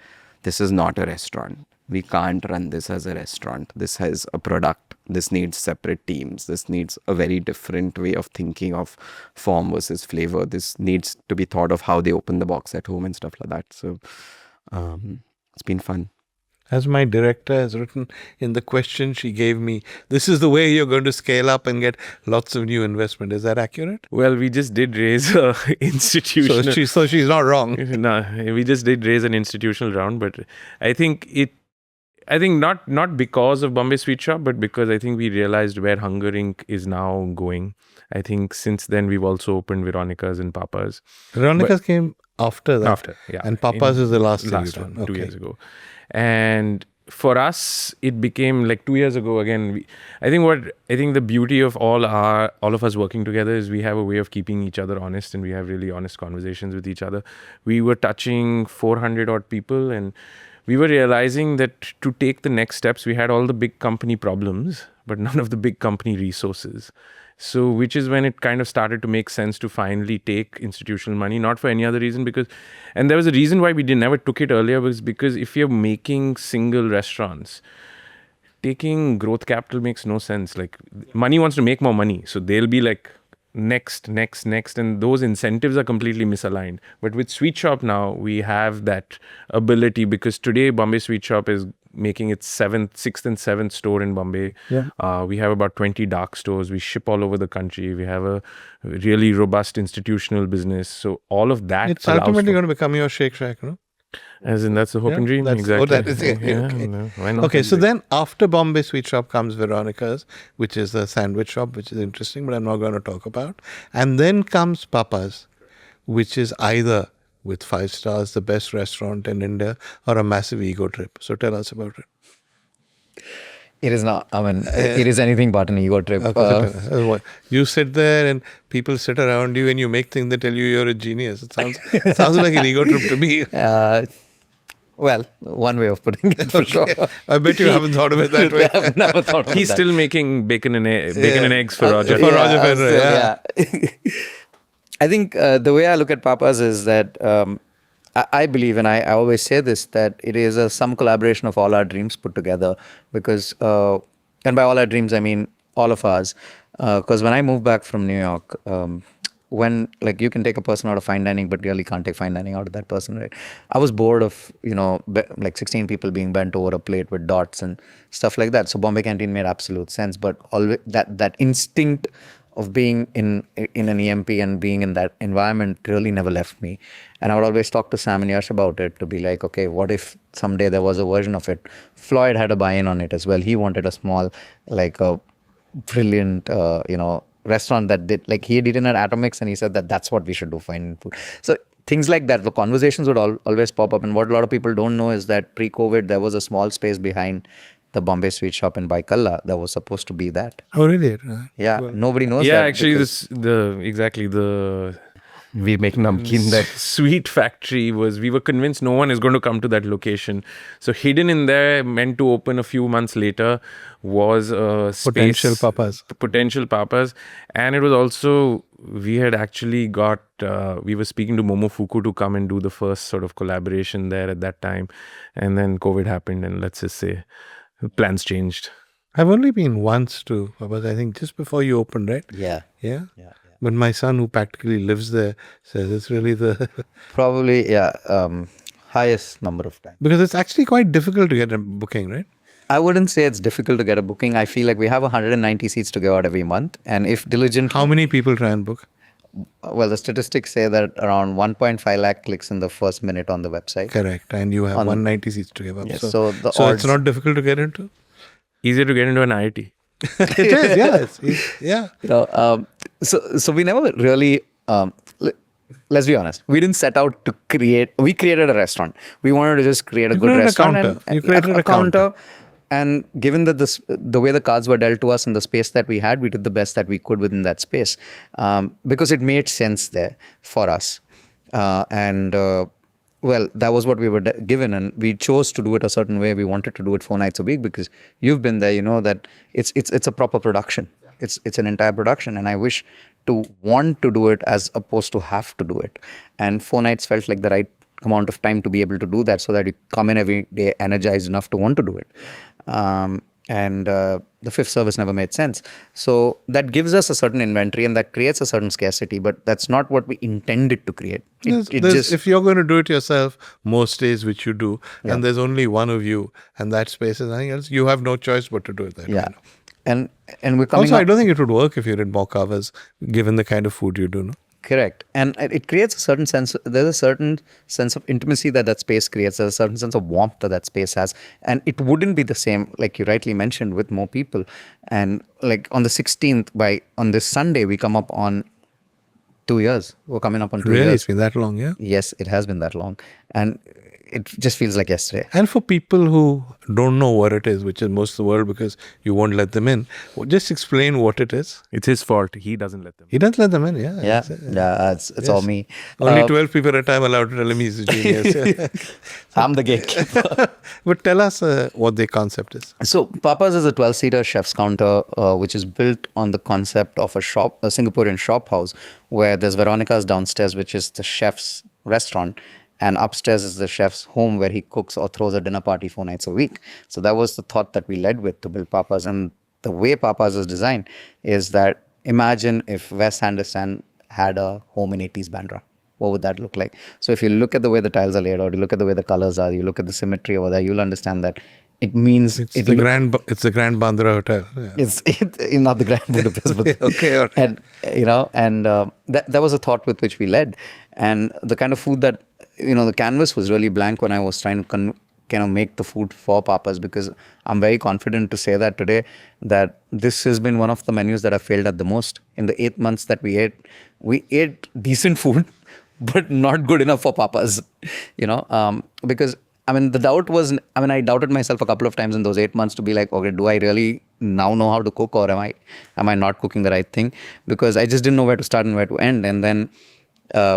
this is not a restaurant. We can't run this as a restaurant. This has a product. This needs separate teams. This needs a very different way of thinking of form versus flavor. This needs to be thought of how they open the box at home and stuff like that. So it's been fun. As my director has written in the question she gave me, this is the way you're going to scale up and get lots of new investment. Is that accurate? Well, we just did raise an institutional... So she's not wrong. No, we just did raise an institutional round, but I think not because of Bombay Sweet Shop, but because I think we realized where Hunger Inc. is now going. I think since then we've also opened Veronica's and Papa's. Veronica's came after that. After, yeah. And Papa's is the last one, 2 years ago. And for us, it became like 2 years ago again. I think the beauty of all of us working together is we have a way of keeping each other honest, and we have really honest conversations with each other. We were touching 400 odd people, and we were realizing that to take the next steps, we had all the big company problems, but none of the big company resources. So, which is when it kind of started to make sense to finally take institutional money, not for any other reason, and there was a reason why we never took it earlier, was because if you're making single restaurants, taking growth capital makes no sense. Like money wants to make more money. So they'll be like, next. And those incentives are completely misaligned. But with Sweet Shop now, we have that ability, because today Bombay Sweet Shop is making its sixth and seventh store in Bombay. We have about 20 dark stores. We ship all over the country. We have a really robust institutional business. So all of that It's allows ultimately for- going to become your Shake Shack, no? as in that's the hope and dream. That's- Exactly. Oh, that is it. Yeah, Okay. no, why not? Okay, so then after Bombay Sweet Shop comes Veronica's, which is the sandwich shop, which is interesting, but I'm not going to talk about. And then comes Papa's, which is either with 5 stars, the best restaurant in India, or a massive ego trip. So tell us about it. It is not. I mean, it is anything but an ego trip. You sit there and people sit around you and you make things that tell you you're a genius. It sounds like an ego trip to me. Well, one way of putting it for sure. I bet you haven't thought of it that way. I've never thought of He's that. still making bacon and eggs for Roger. For Roger Federer, yeah. I think the way I look at Papa's is that I believe, and I always say this, that it is some collaboration of all our dreams put together. Because, and by all our dreams, I mean all of ours. Because when I moved back from New York, when like you can take a person out of fine dining, but really can't take fine dining out of that person, right? I was bored of like 16 people being bent over a plate with dots and stuff like that. So Bombay Canteen made absolute sense. But always that instinct of being in an EMP and being in that environment really never left me. And I would always talk to Sam and Yash about it to be like, okay, what if someday there was a version of it? Floyd had a buy-in on it as well. He wanted a small, like a brilliant, restaurant that did, like he had eaten at Atomics and he said that that's what we should do for Indian food. So things like that, the conversations would always pop up. And what a lot of people don't know is that pre-COVID, there was a small space behind the Bombay Sweet Shop in Baikalla that was supposed to be that. Oh, really? Yeah, nobody knows that. Yeah, actually, because- the We make namkeen there. sweet factory we were convinced no one is going to come to that location. So hidden in there, meant to open a few months later, was a space, potential papas. And it was also, we had actually got, we were speaking to Momofuku to come and do the first sort of collaboration there at that time. And then COVID happened and let's just say plans changed. I've only been once to Papa's, I think just before you opened, right? Yeah. Yeah? But my son, who practically lives there, says it's really the... Probably, highest number of times. Because it's actually quite difficult to get a booking, right? I wouldn't say it's difficult to get a booking. I feel like we have 190 seats to give out every month. And if diligent... How many people try and book? Well, the statistics say that around 1.5 lakh clicks in the first minute on the website. Correct. And you have 190 seats to give up. Yes, So odds- it's not difficult to get into? Easier to get into an IIT. It is, yeah. Yeah. So we never really, let's be honest, we didn't set out to create, we created a restaurant. We wanted to just create a good created a restaurant. counter. You created a counter. And given that the way the cards were dealt to us and the space that we had, we did the best that we could within that space because it made sense there for us. Well, that was what we were given, and we chose to do it a certain way. We wanted to do it 4 nights a week because you've been there, you know that it's a proper production. It's an entire production, and I wish to want to do it as opposed to have to do it. And 4 nights felt like the right amount of time to be able to do that, so that you come in every day energized enough to want to do it. The fifth service never made sense. So that gives us a certain inventory and that creates a certain scarcity, but that's not what we intended to create. If you're going to do it yourself, most days, which you do, and there's only one of you, and that space is nothing else, you have no choice but to do it that way. Yeah. And we're coming Also, up, I don't think it would work if you did more covers, given the kind of food you do, no? correct. And it creates a certain sense, there's a certain sense of intimacy that space creates. There's a certain sense of warmth that space has. And it wouldn't be the same, like you rightly mentioned, with more people. And like on the 16th, on this Sunday, we come up on 2 years. We're coming up on 2 years. Really? It's been that long, yeah? Yes, it has been that long. And it just feels like yesterday. And for people who don't know what it is, which is most of the world because you won't let them in, just explain what it is. It's his fault. He doesn't let them. He doesn't let them in, yeah. Yeah, it's all me. Only 12 people at a time allowed to tell him he's a genius. I'm the gatekeeper. But tell us what the concept is. So Papa's is a 12-seater chef's counter, which is built on the concept of a Singaporean shop house, where there's Veronica's downstairs, which is the chef's restaurant, and upstairs is the chef's home where he cooks or throws a dinner party 4 nights a week. So that was the thought that we led with to build Papa's. And the way Papa's is designed is that imagine if Wes Anderson had a home in 80s Bandra. What would that look like? So if you look at the way the tiles are laid out, you look at the way the colors are, you look at the symmetry over there, you'll understand that it means It's the Grand Bandra Hotel. Yeah. It's not the Grand Budapest, but Okay, all right. and that was a thought with which we led, and the kind of food that the canvas was really blank when I was trying to kind of make the food for Papas, because I'm very confident to say that today that this has been one of the menus that have failed at the most. In the 8 months that we ate decent food, but not good enough for Papas, because the doubt was, I doubted myself a couple of times in those 8 months to be like, okay, do I really now know how to cook, or am I not cooking the right thing? Because I just didn't know where to start and where to end. And then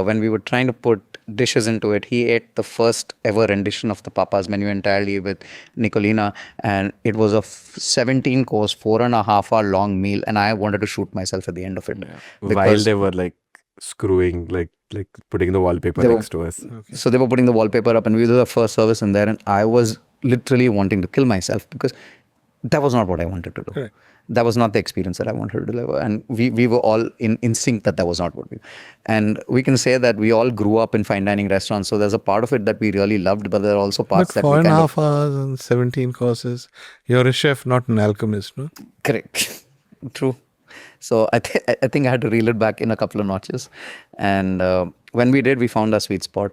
when we were trying to put dishes into it, he ate the first ever rendition of the Papa's menu entirely with Nicolina, and it was a 17 course, 4.5 hour long meal, and I wanted to shoot myself at the end of it. Yeah. While they were like screwing, like putting the wallpaper next to us. Okay. So they were putting the wallpaper up, and we did the first service in there, and I was literally wanting to kill myself because that was not what I wanted to do. Correct. That was not the experience that I wanted to deliver. And we were all in sync that was not what we... And we can say that we all grew up in fine dining restaurants. So there's a part of it that we really loved, but there are also parts But that we 4.5 hours and 17 courses. You're a chef, not an alchemist, no? Correct. True. So I think I had to reel it back in a couple of notches. And when we did, we found our sweet spot.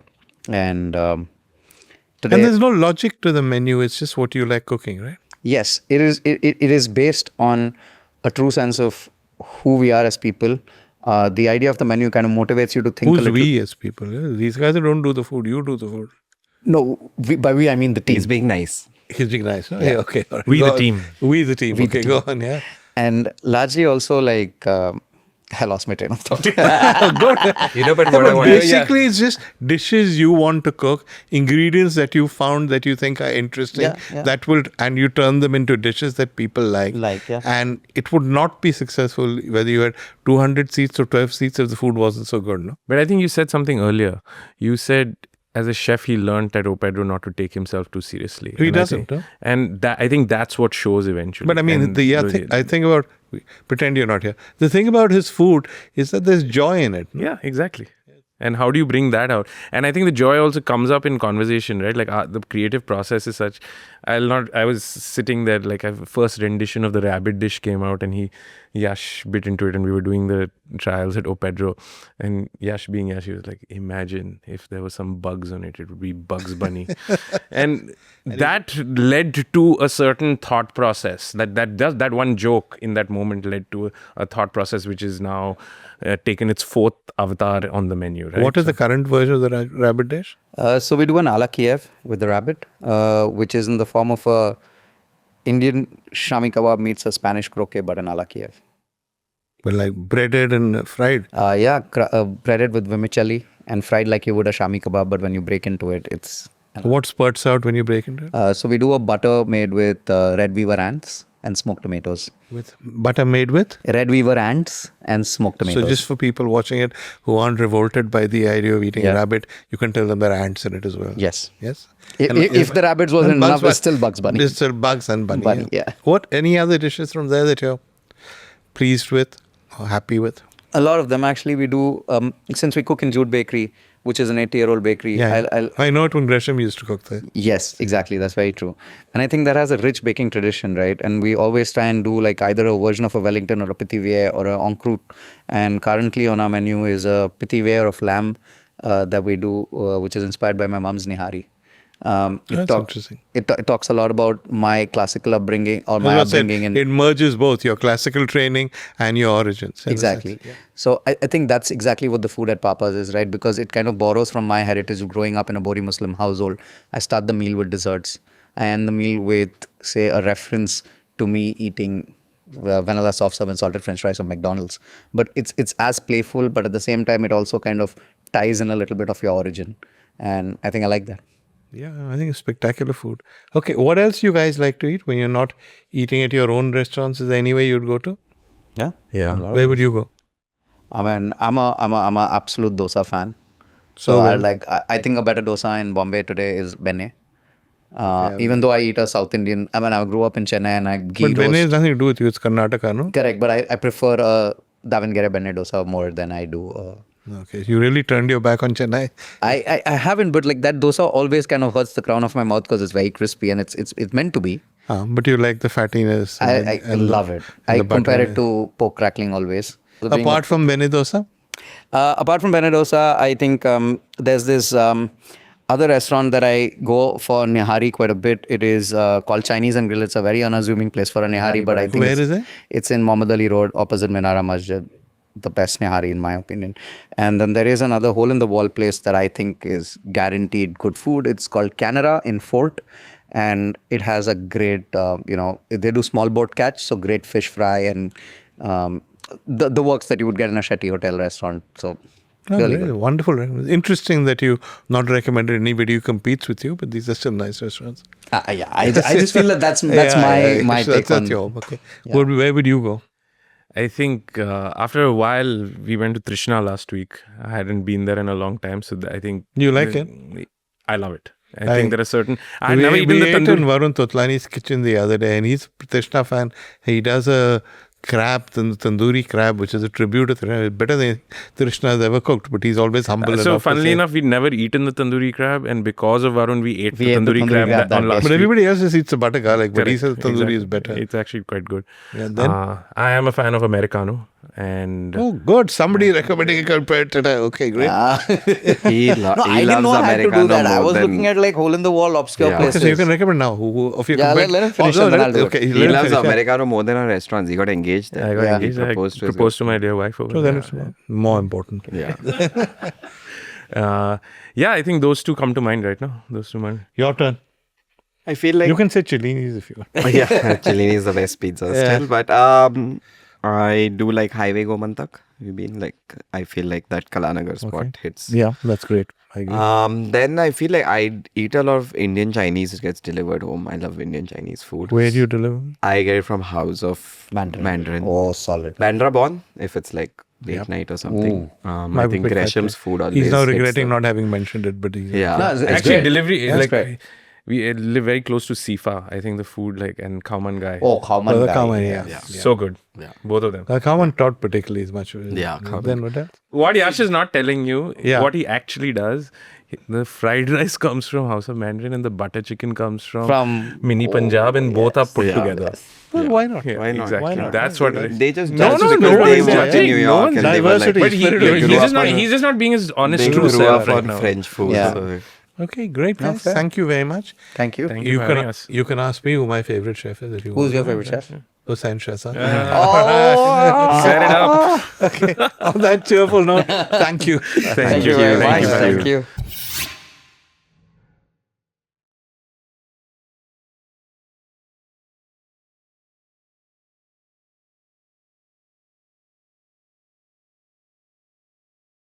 And today... And there's no logic to the menu. It's just what you like cooking, right? Yes, it is based on a true sense of who we are as people. The idea of the menu kind of motivates you to think a Who's little... we as people? Yeah? These guys don't do the food. You do the food. No, by we I mean the team. He's being nice. He's being nice. No? Yeah. Okay. All right. We Go the on. team. We the team. Okay, go on. Yeah. And largely also like... I lost my train of thought. But what I But want basically, it's just dishes you want to cook, ingredients that you found that you think are interesting, Yeah. that will, and you turn them into dishes that people like. Yeah. And it would not be successful whether you had 200 seats or 12 seats if the food wasn't so good, no? But I think you said something earlier. You said as a chef, he learned at Pedro not to take himself too seriously. He And doesn't, huh? And I think that's what shows eventually. But I mean, And I think about, pretend you're not here. The thing about his food is that there's joy in it. No? Yeah, exactly. And how do you bring that out? And I think the joy also comes up in conversation, right? Like the creative process is such. I was sitting there, like a first rendition of the rabbit dish came out, and Yash bit into it, and we were doing the trials at Pedro. And Yash being Yash, he was like, imagine if there were some bugs on it, it would be Bugs Bunny. and that led to a certain thought process. That one joke in that moment led to a thought process, which is now taken its fourth avatar on the menu. Right? What is the current version of the rabbit dish? So we do an a la Kiev with the rabbit, which is in the form of a Indian Shami kebab meets a Spanish croquet, but an a la Kiev. Well, like breaded and fried. Breaded with vermicelli and fried like you would a Shami kebab, but when you break into it, it's... What spurts out when you break into it? So we do a butter made with red weaver ants and smoked tomatoes. With butter made with? Red weaver ants and smoked tomatoes. So just for people watching it who aren't revolted by the idea of eating a rabbit, you can tell them there are ants in it as well. Yes. Yes? If the rabbits wasn't and enough, Bugs it's still Bugs Bunny. It's still Bugs and Bunny. Bunny, yeah. What? Any other dishes from there that you're pleased with or happy with? A lot of them actually we do, since we cook in Jude Bakery, which is an 80-year-old bakery. Yeah, I know it when Gresham used to cook there. Yes, exactly. That's very true. And I think that has a rich baking tradition, right? And we always try and do like either a version of a Wellington or a Petit Vier or a en croûte. And currently on our menu is a Petit Vier of lamb that we do, which is inspired by my mom's Nihari. That's interesting. It talks a lot about my classical upbringing or my upbringing. It merges both your classical training and your origins. Exactly. So I think that's exactly what the food at Papa's is, right? Because it kind of borrows from my heritage of growing up in a Bori Muslim household. I start the meal with desserts. I end the meal with, say, a reference to me eating vanilla soft serve and salted french fries from McDonald's. But it's as playful, but at the same time, it also kind of ties in a little bit of your origin. And I think I like that. Yeah, I think it's spectacular food. Okay, what else you guys like to eat when you're not eating at your own restaurants? Is there any way you'd go to? Yeah. Where would you go? I mean, I'm a absolute dosa fan. So I think a better dosa in Bombay today is benne. Even though I eat a South Indian, I grew up in Chennai and I ghee But benne roast. has nothing to do with you. It's Karnataka, no? Correct, but I prefer Davangere benne dosa more than I do Okay, you really turned your back on Chennai. I haven't, but like that dosa always kind of hurts the crown of my mouth because it's very crispy and it's meant to be. But you like the fattiness. I love it. I compare it to pork crackling always. Apart from Benedosa? Apart from Benedosa, I think there's this other restaurant that I go for Nihari quite a bit. It is called Chinese and Grill. It's a very unassuming place for a Nihari, but I think Where is it? It's in Mohammad Ali Road, opposite Minara Masjid. The best Nihari in my opinion. And then there is another hole in the wall place that I think is guaranteed good food. It's called Canara in Fort. And it has a great, they do small boat catch, so great fish fry and the works that you would get in a Shetty Hotel restaurant. So really good. Wonderful. Interesting that you not recommended anybody who competes with you, but these are still nice restaurants. Yeah, I just feel that that's my take on. That's your okay. Yeah. Where would you go? I think after a while, we went to Trishna last week. I hadn't been there in a long time, so I think... You like it? I love it. I think there are certain... I had never eaten the tandoori. We ate in Varun Totlani's kitchen the other day, and he's a Trishna fan. He does a crab, tandoori crab, which is a tribute to Trishna. Better than Trishna has ever cooked, but he's always humble enough. So funnily enough, we'd never eaten the tandoori crab, and because of Varun, we ate the tandoori crab on last week. But everybody else just eats a butter garlic, but he says tandoori is better. It's actually quite good. Yeah, then? I am a fan of Americano. And oh, good. Somebody recommending a compared today. Okay, great. He I didn't know I had to do that. I was looking at like hole in the wall obscure places. Okay, so you can recommend now. Let him finish and then I'll do it. He loves Americano more than our restaurants. He got engaged there. I got engaged. I proposed to my dear wife over so then it's more important. Yeah. I think those two come to mind right now. Your turn. I feel like... You can say Chilini's if you want. Yeah, Chilini is the best pizza still. But I do like Highway Gomantak. You've been like, I feel like that Kalanagar spot hits. Yeah, that's great. I agree. Then I feel like I eat a lot of Indian Chinese. It gets delivered home. I love Indian Chinese food. Where do you deliver? I get it from House of Mandarin. Oh, solid. Bandra Bon, if it's like late night or something. I think Gresham's food always. He's now regretting not having mentioned it, but he's... Yeah. No, actually, delivery is like... We live very close to Sifa. I think the food and Khao Gai. Oh, Khao Gai. Yeah. So good. Yeah. Both of them. Khao Tot particularly is much. Yeah. Then what else? What Yash is not telling you, what he actually does, the fried rice comes from House of Mandarin and the butter chicken comes from Mini Punjab, and both are put together. Well, why not? Yeah, why not? Exactly. Why not? That's what they just No, judge no, because no, they work in New York and they were like, diversity. But He he's just not being his honest they true grew self up right on now. French food. Yeah. So. Okay, great, guys. fair. Thank you very much. Thank you. Thank you for having us. You can ask me who my favorite chef is. If you Who's want. your favorite chef? Hussain Shahzad. Set it up. Okay. On that cheerful note, thank you. Thank you. very much. Thank you. Thank you.